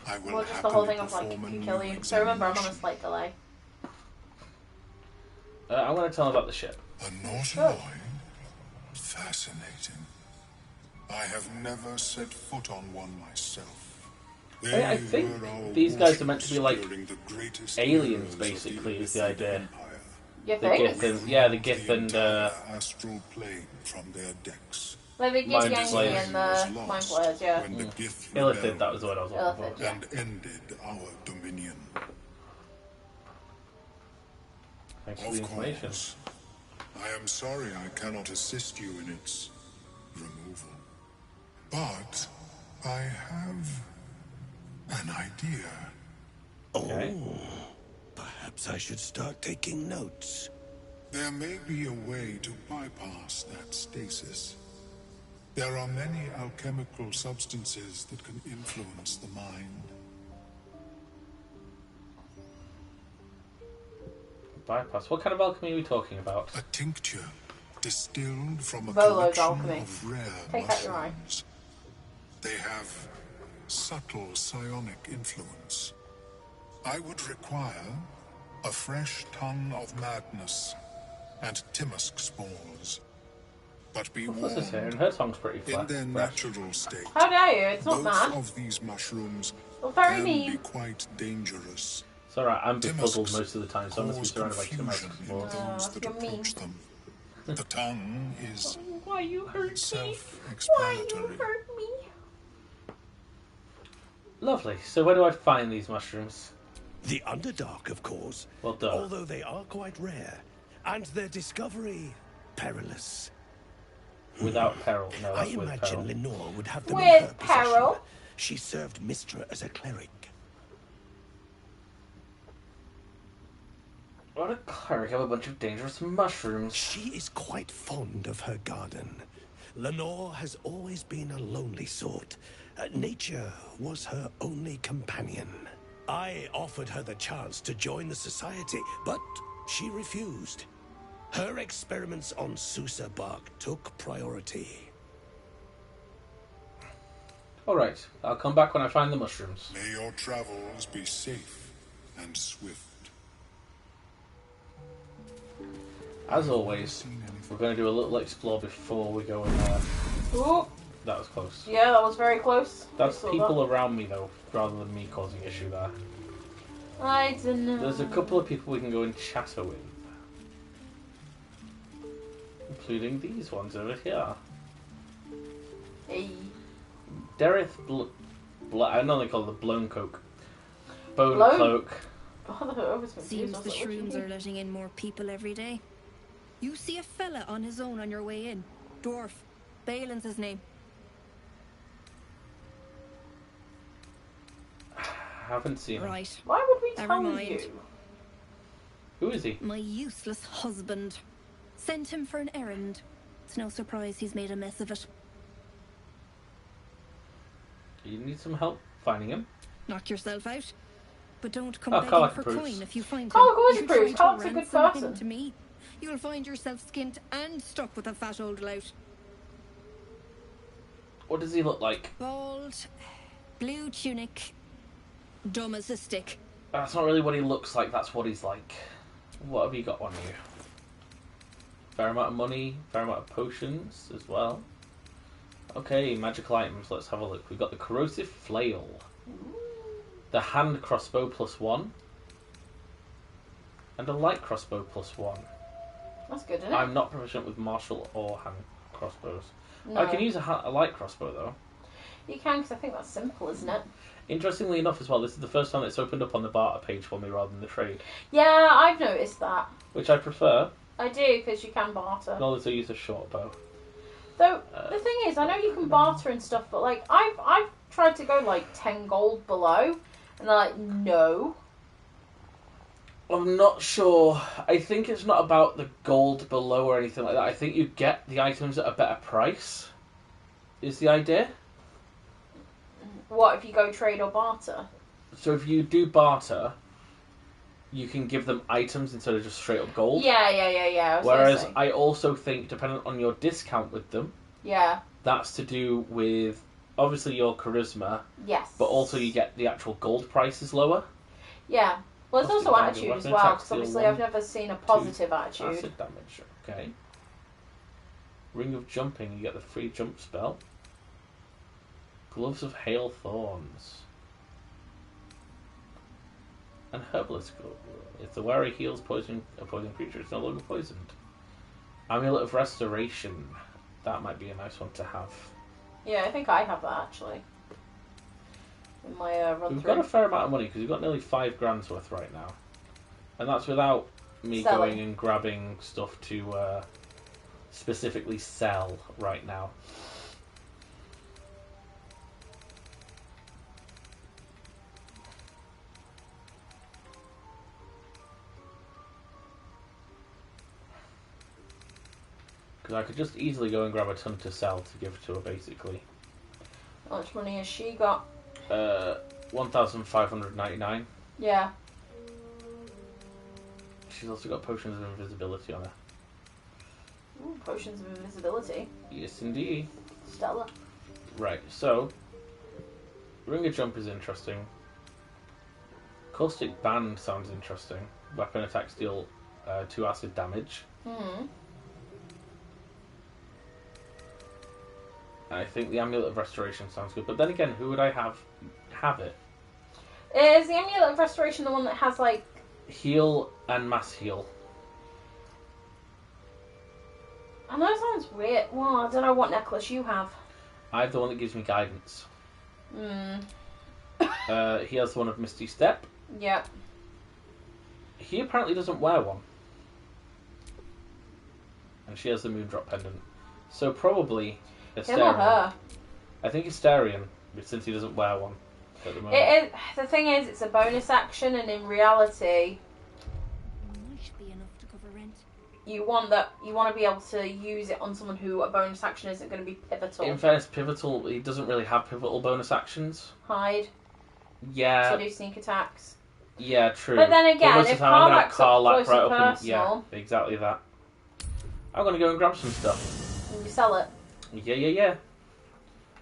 I will Well, just the whole happily thing of, like, perform a can new kill you. So remember, I'm on a examination. slight delay. I'm going to tell him about the ship. A Nautinoid? Fascinating. I have never set foot on one myself. They I think were our these guys are meant to be like warships during the greatest aliens, eras of basically, the is the idea. Empire. You The think? Gith and yeah, the Gith The and entire astral plane from their decks. Like the Mind Gith Flayers. and Was the lost Mind Flayers, yeah. when the Gith Illithid, rebelled that was the word I was looking Illithid, for. yeah. and ended our dominion. Thanks for the Of information. course. I am sorry I cannot assist you in its removal. But I have an idea. Okay. Perhaps I should start taking notes. There may be a way to bypass that stasis. There are many alchemical substances that can influence the mind. Bypass. What kind of alchemy are we talking about? A tincture distilled from a Volo's collection alchemy. of rare Take out your eye. mushrooms. They have subtle psionic influence. I would require a fresh tongue of madness and Timusk spores. But be What's this here? warned, And her tongue's pretty in flat. their fresh. natural state, How dare you? It's not both mad. of these mushrooms Well, very can mean. be quite dangerous. It's alright, I'm befuddled Timusks most of the time, so I must be cause surrounded by confusion Timusk in spores. those that you're mean. approach them. The tongue is Why you hurt me? Why you self-explanatory. hurt me? Lovely. So where do I find these mushrooms? The Underdark, of course. Well done. Although they are quite rare, and their discovery perilous. Without peril. No, I that's with imagine peril. Lenore would have them With in her possession. peril? She served Mistra as a cleric. What a cleric have a bunch of dangerous mushrooms. She is quite fond of her garden. Lenore has always been a lonely sort. Nature was her only companion. I offered her the chance to join the society, but she refused. Her experiments on Susa bark took priority. Alright, I'll come back when I find the mushrooms. May your travels be safe and swift. As always, we're going to do a little explore before we go in there. Ooh, That was close. yeah, that was very close. That's I saw people around me, though, rather than me causing issue there. that. I don't know. There's a couple of people we can go and chatter with. Including these ones over here. Hey. Dareth I know they call it the Blown Coke. Bone Blown? Cloak. Oh, I was confused. Seems I was the like, what do you shrooms mean? are letting in more people every day. You see a fella on his own on your way in. Dwarf. Balin's his name. Haven't seen him. Right. Why would we Never tell mind. you? Who is he? My useless husband. Sent him for an errand. It's no surprise he's made a mess of it. You need some help finding him? Knock yourself out. But don't come Oh, begging Carl for approves. coin if you find him. Carl always You approves. try to Carl's a good ransom him person. to me. You'll find yourself skint and stuck with a fat old lout. What does he look like? Bald, blue tunic, dumb as a stick. That's not really what he looks like, that's what he's like. What have you got on you? Fair amount of money, fair amount of potions as well. Okay, magical items. Let's have a look. We've got the corrosive flail, the hand crossbow +1, and a light crossbow +1. That's good, isn't it? I'm not proficient with martial or hand crossbows. No. I can use a light crossbow though. You can, because I think that's simple, isn't it? Interestingly enough, as well, this is the first time it's opened up on the barter page for me rather than the trade, Yeah, I've noticed that. which I prefer. I do, because you can barter. Knowledge I use a short bow. Though the thing is, I know you can barter and stuff, but like I've tried to go like 10 gold below, and they're like, no. I'm not sure. I think it's not about the gold below or anything like that. I think you get the items at a better price, is the idea. What if you go trade or barter? So if you do barter, you can give them items instead of just straight up gold. Yeah. I was Whereas gonna say. I also think, depending on your discount with them, Yeah. that's to do with obviously your charisma, Yes. but also you get the actual gold price is lower. Yeah. Well, it's Positive also damage, attitude as weapon well, attack, because steal obviously one, I've never seen a positive attitude. Acid damage, okay. Ring of Jumping, you get the free jump spell. Gloves of Hail Thorns. And Herbalist Glove. If the wearer heals a poison creature, it's no longer poisoned. Amulet of Restoration. That might be a nice one to have. Yeah, I think I have that actually. In my run We've through. got a fair amount of money because we've got nearly 5 grand's worth right now. And that's without me Selling. going and grabbing stuff to specifically sell right now. Because I could just easily go and grab a ton to sell to give to her, basically. How much money has she got? 1,599. Yeah. She's also got potions of invisibility on her. Ooh, potions of invisibility. Yes, indeed. Stellar. Right, so Ring of Jump is interesting. Caustic Band sounds interesting. Weapon attacks deal 2 acid damage. Hmm. I think the Amulet of Restoration sounds good, but then again, who would I have it? Is the Amulet of Restoration the one that has like... Heal and mass heal. I know it sounds weird. Well, I don't know what necklace you have. I have the one that gives me guidance. Hmm. He has the one of Misty Step. Yep. He apparently doesn't wear one. And she has the Moondrop Pendant. So probably Him or her? I think Asterion, since he doesn't wear one at the moment. The thing is, it's a bonus action, and in reality, Might be enough to cover rent. you want to be able to use it on someone who a bonus action isn't going to be pivotal. In fairness, Pivotal, he doesn't really have pivotal bonus actions. Hide. Yeah. To do sneak attacks. Yeah, true. But then again, most of if the time I'm gonna have Karlach's up Karlach close and right up personal, yeah, exactly that. I'm gonna go and grab some stuff. you sell it. Yeah.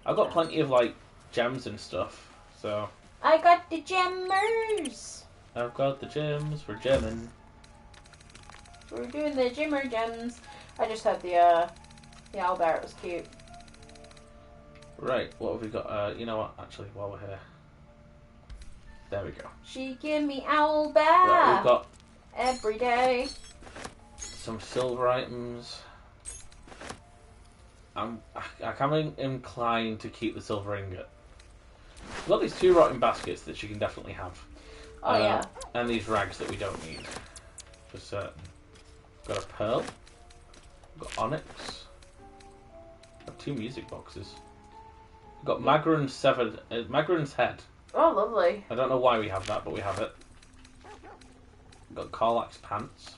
I've got plenty of like gems and stuff, so I got the gemmers. I've got the gems for gemming. We're doing the gimmer gems. I just heard the owlbear. It was cute. Right, what have we got? You know what? Actually, while we're here, there we go. She give me owlbear Right, we've got every day. some silver items. I'm kind of inclined to keep the silver ingot. We've got these 2 rotting baskets that you can definitely have. Oh yeah. And these rags that we don't need, for certain. Got a pearl. Got onyx. Got 2 music boxes. We've got Magran's head. Oh, lovely. I don't know why we have that, but we have it. We've got Karlach's pants.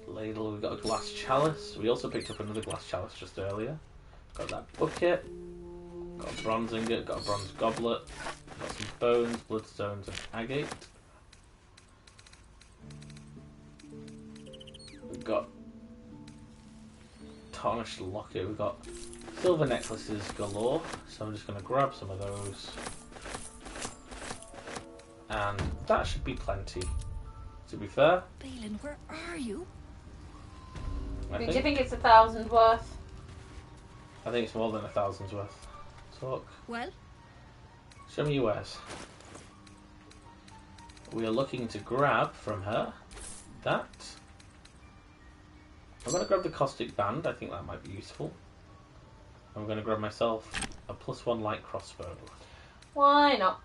Ladle, we've got a glass chalice. We also picked up another glass chalice just earlier. Got that bucket. Got a bronze ingot, got a bronze goblet. Got some bones, bloodstones, and agate. We've got tarnished locket. We've got silver necklaces galore. So I'm just going to grab some of those. And that should be plenty. To be fair. Balin, where are you? I Do you think. think it's 1,000 worth? I think it's more than 1,000's worth. Talk. Well, Show me your wares. We are looking to grab from her that. I'm going to grab the caustic band. I think that might be useful. I'm going to grab myself a +1 light crossbow. Why not?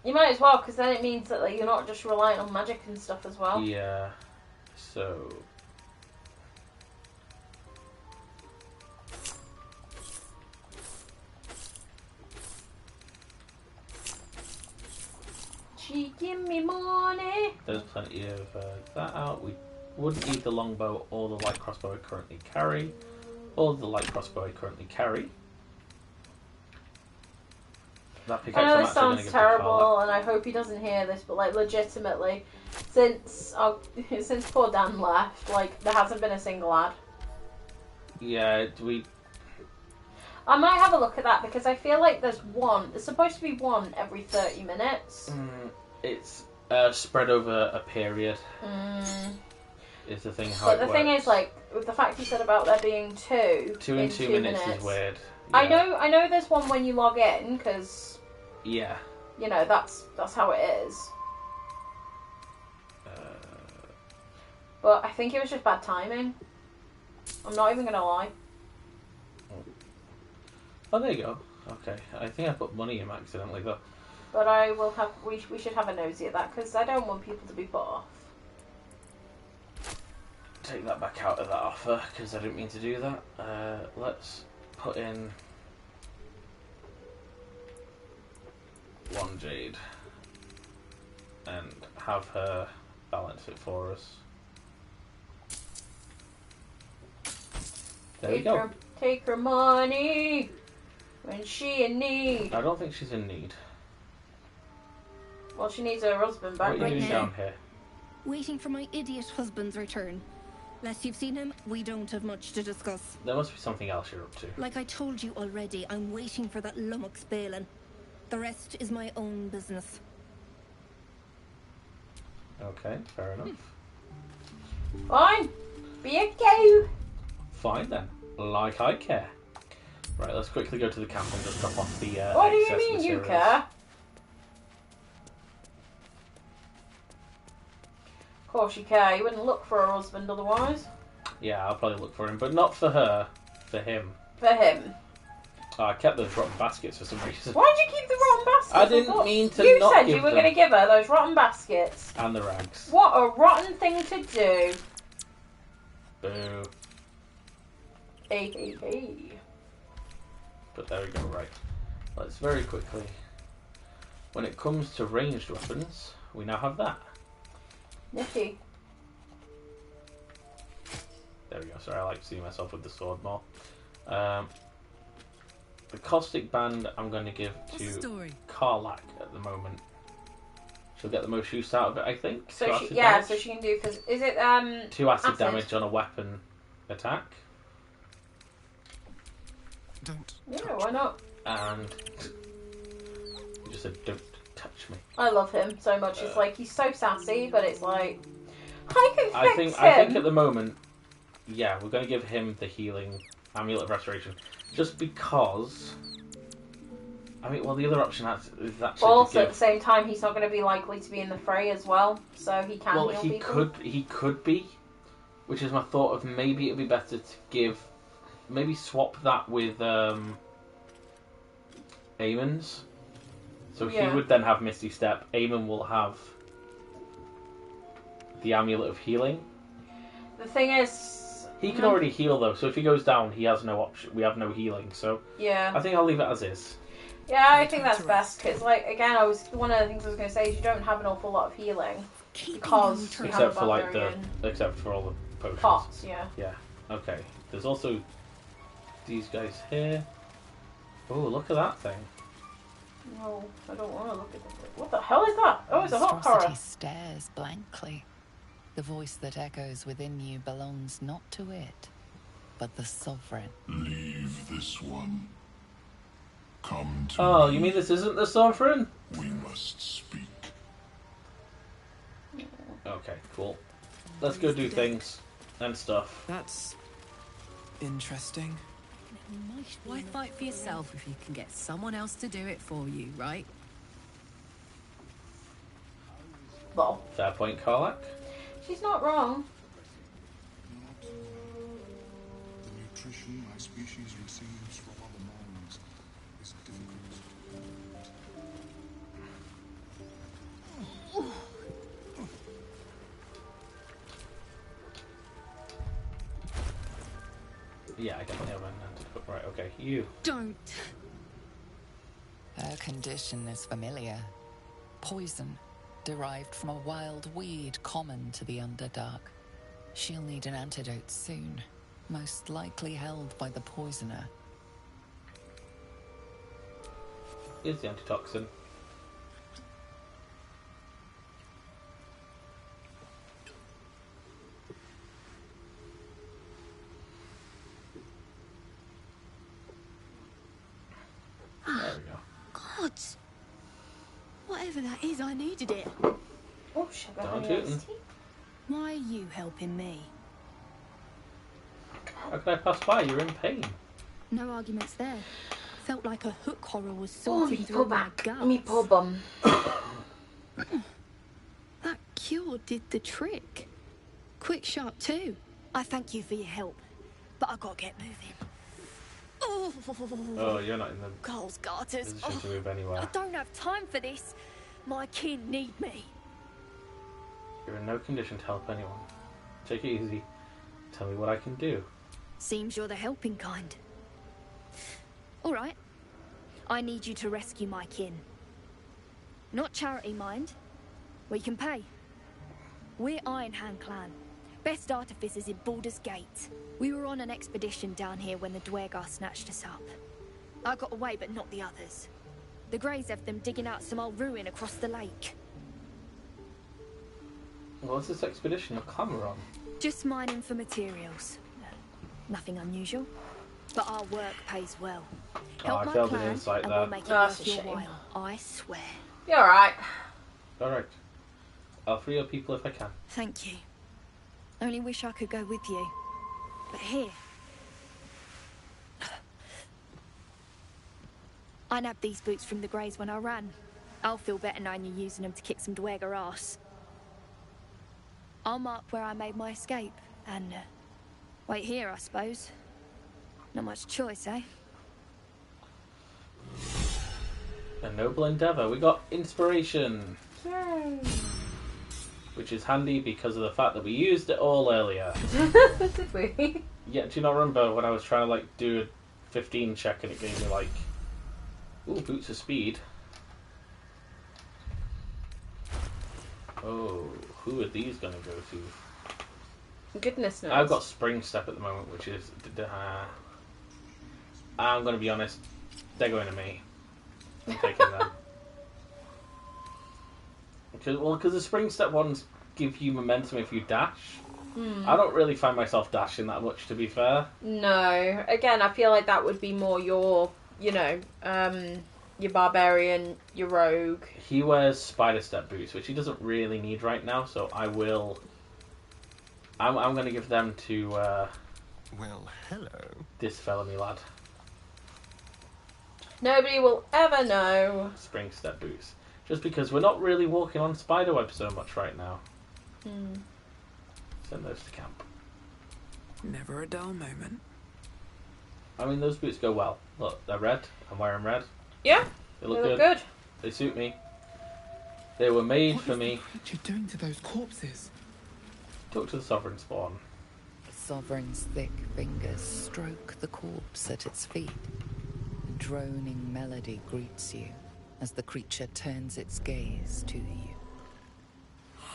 You might as well, because then it means that like, you're not just relying on magic and stuff as well. Yeah. So. She give me money. There's plenty of that out. We wouldn't need the longbow or the light crossbow I currently carry. Or the light crossbow I currently carry. That I pickaxe know I'm this actually going to sounds give terrible, and I hope he doesn't hear this, but like legitimately, since since poor Dan left, like there hasn't been a single ad. Yeah, I might have a look at that because I feel like there's one. There's supposed to be one every 30 minutes. It's spread over a period. Is the thing how But it the works. thing is, like, with the fact you said about there being two. 2 in 2 minutes is weird. I Yeah. know there's one when you log in, because, Yeah. you know, that's how it is. But I think it was just bad timing. I'm not even gonna lie. Oh, there you go. Okay. I think I put money in accidentally, though. But I will have. We should have a nosy at that because I don't want people to be put off. Take that back out of that offer, because I didn't mean to do that. Let's put in 1 jade. And have her balance it for us. There we go. Take her money when she in need. I don't think she's in need. Well, she needs her husband back. What are you doing now. down here? waiting for my idiot husband's return. Lest you've seen him, we don't have much to discuss. There must be something else you're up to. Like I told you already, I'm waiting for that lummox Balin. The rest is my own business. Okay, fair enough. Fine. Be a cow. Fine then. Like I care. Right, let's quickly go to the camp and just drop off the What do you excess mean you materials. care? Of course you care. You wouldn't look for a husband otherwise. Yeah, I'll probably look for him, but not for her. For him. For him. Oh, I kept those rotten baskets for some reason. Why'd you keep the rotten baskets? I didn't mean to You not said give you were them. going to give her those rotten baskets. And the rags. What a rotten thing to do. Boo. Hey. But there we go, right. Let's very quickly. When it comes to ranged weapons, we now have that. Nifty. There we go. Sorry, I like to see myself with the sword more. The caustic band I'm going to give What's the to story? Karlak at the moment. She'll get the most use out of it, I think. So Two she, acid yeah, damage. so she can do. Cause is it 2 acid acid? damage on a weapon attack. Don't. Yeah, why not? And you just said, "Don't touch me." I love him so much. It's like he's so sassy, but it's like I can fix I think him. at the moment, yeah, we're going to give him the healing amulet of restoration, just because. I mean, well, the other option is actually But also to at give. the same time, he's not going to be likely to be in the fray as well, so he can Well, heal he people. could be, which is my thought of maybe it'd be better to give, maybe swap that with Eamon's. So Yeah. he would then have Misty Step. Eamon will have the amulet of healing. The thing is, He can already heal though, so if he goes down, he has no option. We have no healing, so yeah, I think I'll leave it as is. yeah, I think that's best because, like, again, one of the things I was going to say is you don't have an awful lot of healing because you have Except a for like the, barbarian except for all the potions. pots. Yeah. Yeah. Okay. There's also these guys here. Oh, look at that thing. No, I don't want to look at it. What the hell is that? Oh, it's a hot horror. Monstrosity stares blankly. The voice that echoes within you belongs not to it, but the sovereign. Leave this one. Come to Oh, me. you mean this isn't the sovereign? We must speak. Okay, cool. Let's go do things. and stuff. That's interesting. Why fight for yourself if you can get someone else to do it for you, right? Well, Fair point, Karlak. she's not wrong. The nutrition my species receives from other minds is difficult. Yeah, I definitely have an antidote. Right, okay, you. Don't. Her condition is familiar. Poison, derived from a wild weed common to the Underdark. She'll need an antidote soon, most likely held by the poisoner. Here's the antitoxin. There we go. Gods! Whatever that is, I needed it. Oh, sugar Don't honey toot iced tea. Why are you helping me? How can I pass by? You're in pain. No arguments there. Felt like a hook horror was Oh, sorting me through poor my back. guts. Me poor bum. That cure did the trick. Quick, sharp too. I thank you for your help, but I gotta get moving. Oh, you're not in the Carl's garters. position to move I anywhere. don't have time for this. My kin need me. You're in no condition to help anyone. Take it easy. Tell me what I can do. Seems you're the helping kind. All right. I need you to rescue my kin. Not charity, mind. We can pay. We're Iron Hand Clan. Best artificers in Baldur's Gate. We were on an expedition down here when the Dwergar snatched us up. I got away, but not the others. The Greys have them digging out some old ruin across the lake. What's this expedition of Clamour on? Just mining for materials. Nothing unusual. But our work pays well. Help I my failed an clan insight and there. we'll make it Oh, that's worth a your shame. while. I swear. You're alright. Alright. I'll free your people if I can. Thank you. Only wish I could go with you. But here. I nabbed these boots from the Greys when I ran. I'll feel better knowing you're using them to kick some Dwergar ass. I'll mark where I made my escape, and wait here, I suppose. Not much choice, eh? A noble endeavour. We got inspiration. Yay. Which is handy because of the fact that we used it all earlier. Did we? Yeah, do you not remember when I was trying to like do a 15 check and it gave me like, ooh, boots of speed. Oh, who are these going to go to? Goodness knows. I've got spring step at the moment, which is, I'm going to be honest, they're going to me. I'm taking them. Because the spring step ones give you momentum if you dash. I don't really find myself dashing that much, to be fair. No. Again, I feel like that would be more your, your barbarian, your rogue. He wears spider step boots, which he doesn't really need right now, so I will... I'm going to give them to Well, hello. this fella, me lad. Nobody will ever know. Spring step boots. Just because we're not really walking on spiderweb so much right now. Send those to camp. Never a dull moment. I mean, those boots go well. Look, they're red. I'm wearing red. Yeah, They they look look good. good. They suit me. They were made for What me. is the creature doing to those corpses? Talk to the Sovereign Spawn. The Sovereign's thick fingers stroke the corpse at its feet. A droning melody greets you as the creature turns its gaze to you.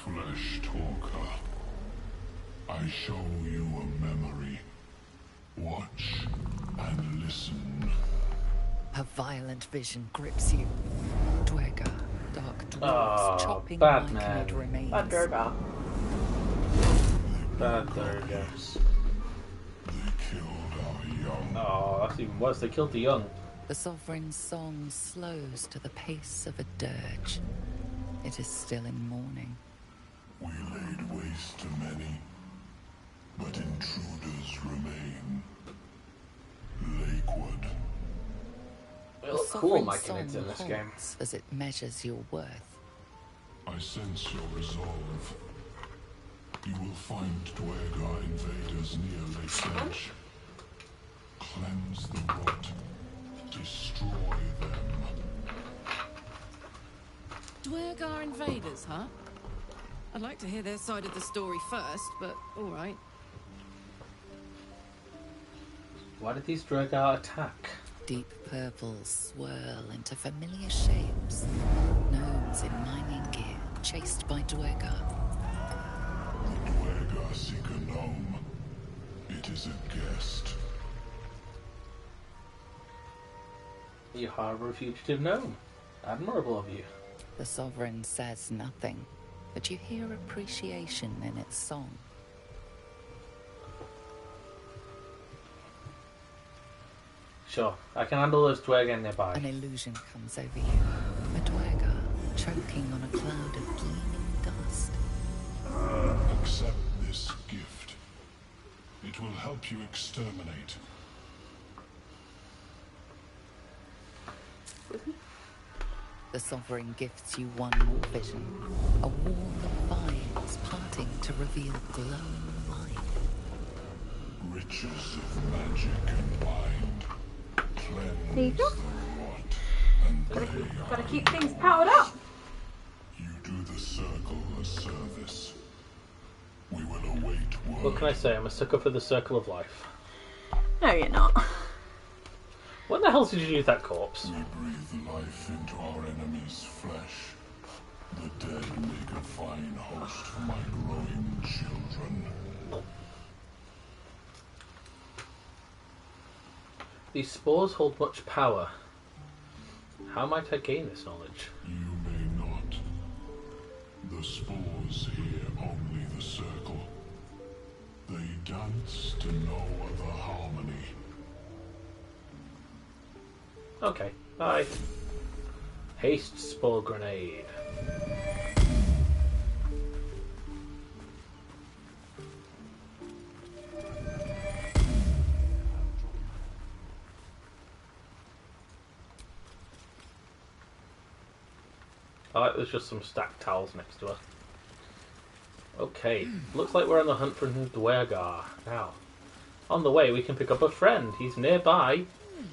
Flesh talker, I show you a memory. Watch and listen. A violent vision grips you. Dwergar, dark dwarves, Oh, chopping bad like man. mid remains. Bad Drobar. There we go. They killed our young. Oh, that's even worse. They killed the young. The Sovereign's song slows to the pace of a dirge. It is still in mourning. We laid waste to many, but cool my sovereign kids in this song game. halts as it measures your worth. I sense your resolve. You will find Dwergar invaders near Lake's Edge. Cleanse the rot. Destroy them. Dwergar invaders, huh? I'd like to hear their side of the story first, but alright. Why did these Dwergar attack? Deep purples swirl into familiar shapes. Gnomes in mining gear, chased by Dwergar. The Dwergar seek a gnome. It is a guest. You harbour a fugitive gnome. Admirable of you. The sovereign says nothing, but you hear appreciation in its song. Sure, I can handle those Dwergar nearby. An illusion comes over you. A Dwergar choking on a cloud of gleaming dust. Accept this gift. It will help you exterminate. The sovereign gifts you one more vision. A wall of vines parting to reveal glowing light. Riches of magic and mind. There you Cleanse go. the rot, and they Gotta are keep things powered up. You do the circle a service. We will await word. What can I say? I'm a sucker for the circle of life. No, you're not. When the hell did you use that corpse? We breathe life into our enemy's flesh. The dead make a fine host for my growing children. These spores hold much power. How might I gain this knowledge? You may not. The spores hear only the circle. They dance to no other harmony. Okay, bye. Haste spore grenade. I like there's just some stacked towels next to her. Okay, looks like we're on the hunt for Dwergar. Now, on the way we can pick up a friend. He's nearby.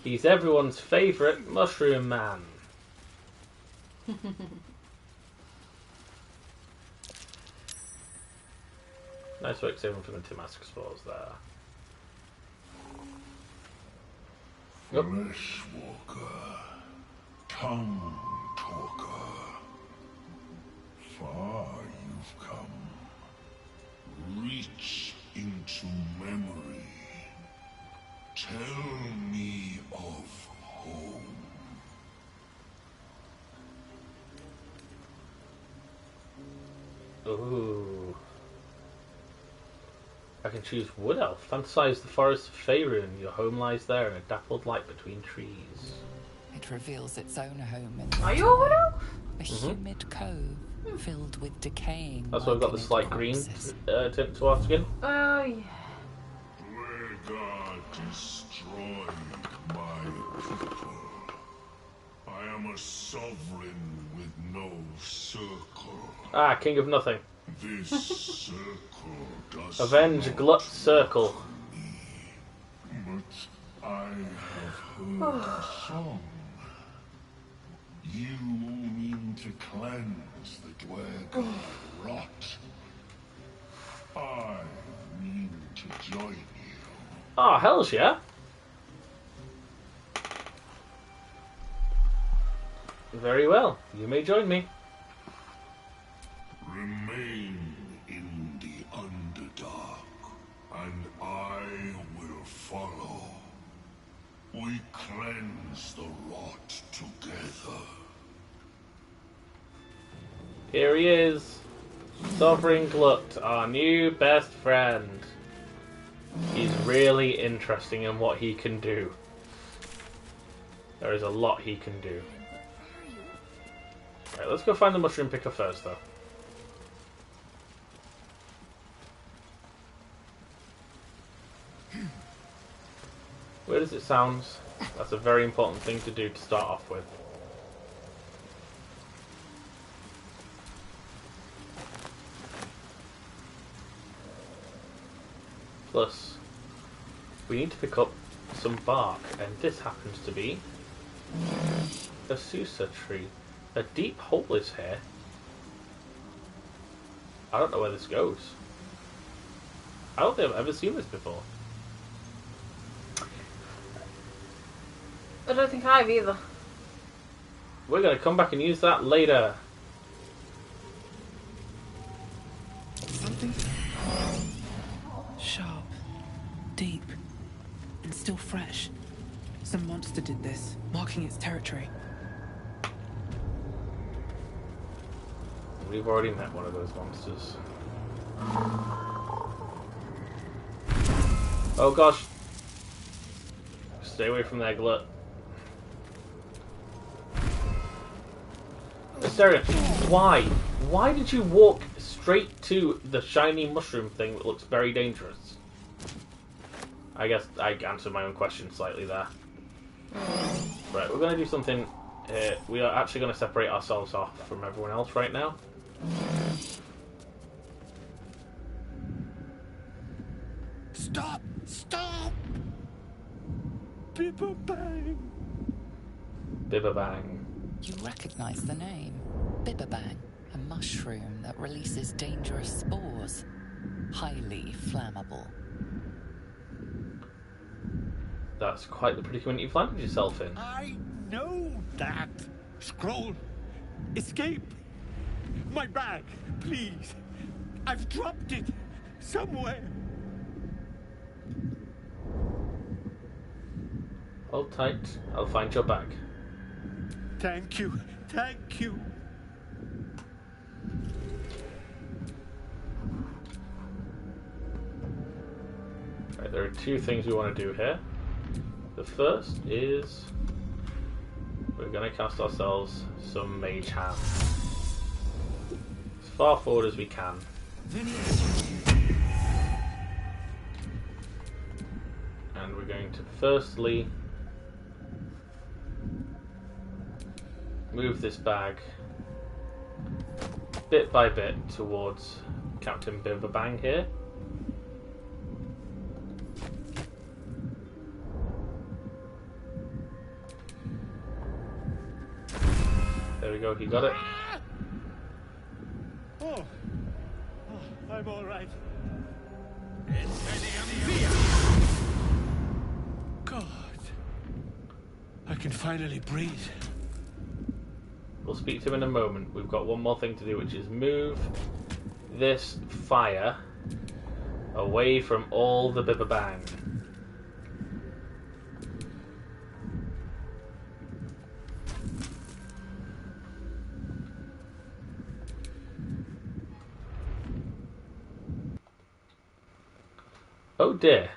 He's everyone's favourite mushroom man. Nice work saving from the Timask spores there. Yep. Fleshwalker, tongue talker. Far you've come. Reach into memory. Tell me of home. Ooh. I can choose Wood Elf. Fantasize the forest of Faerun. Your home lies there in a dappled light between trees. It reveals its own home in Are you a widow? a humid cove filled with decaying. That's why I've got this micronate light green corpses. tint to our skin. Oh, yeah. Dwergar destroyed my people. I am a sovereign with no circle. Ah, King of Nothing. This circle does Avenge not Glut Circle. But I have heard a song. You mean to cleanse the Dwergar rot. I mean to join you. Oh, hells yeah. Very well. You may join me. Remain in the Underdark, and I will follow. We cleanse the rot together. Here he is. Sovereign Glut, our new best friend. He's really interesting in what he can do. There is a lot he can do. Right, let's go find the mushroom picker first, though. Where does it sound? That's a very important thing to do to start off with. Plus, we need to pick up some bark, and this happens to be a Susa tree. A deep hole is here. I don't know where this goes. I don't think I've ever seen this before. I don't think I have either. We're going to come back and use that later. Something sharp, deep, and still fresh. Some monster did this, marking its territory. We've already met one of those monsters. Oh gosh. Stay away from there, Glut. Asteria, why? Why did you walk straight to the shiny mushroom thing that looks very dangerous? I guess I answered my own question slightly there. Right, we're going to do something. We are actually going to separate ourselves off from everyone else right now. Stop! Stop! Bibba-bang! Bibba-bang. You recognize the name. Bibba-bang, a mushroom that releases dangerous spores. Highly flammable. That's quite the predicament you've landed yourself in. I know that! Scroll! Escape! My bag, please! I've dropped it somewhere! Hold tight, I'll find your bag. Thank you, thank you! Right, there are two things we want to do here. The first is we're going to cast ourselves some Mage Hand. As far forward as we can. And we're going to firstly move this bag bit by bit towards Captain Bibba-bang here. There we go, he got it. Oh, I'm all right. God, I can finally breathe. We'll speak to him in a moment. We've got one more thing to do, which is move this fire away from all the Bibba-bang. Oh dear.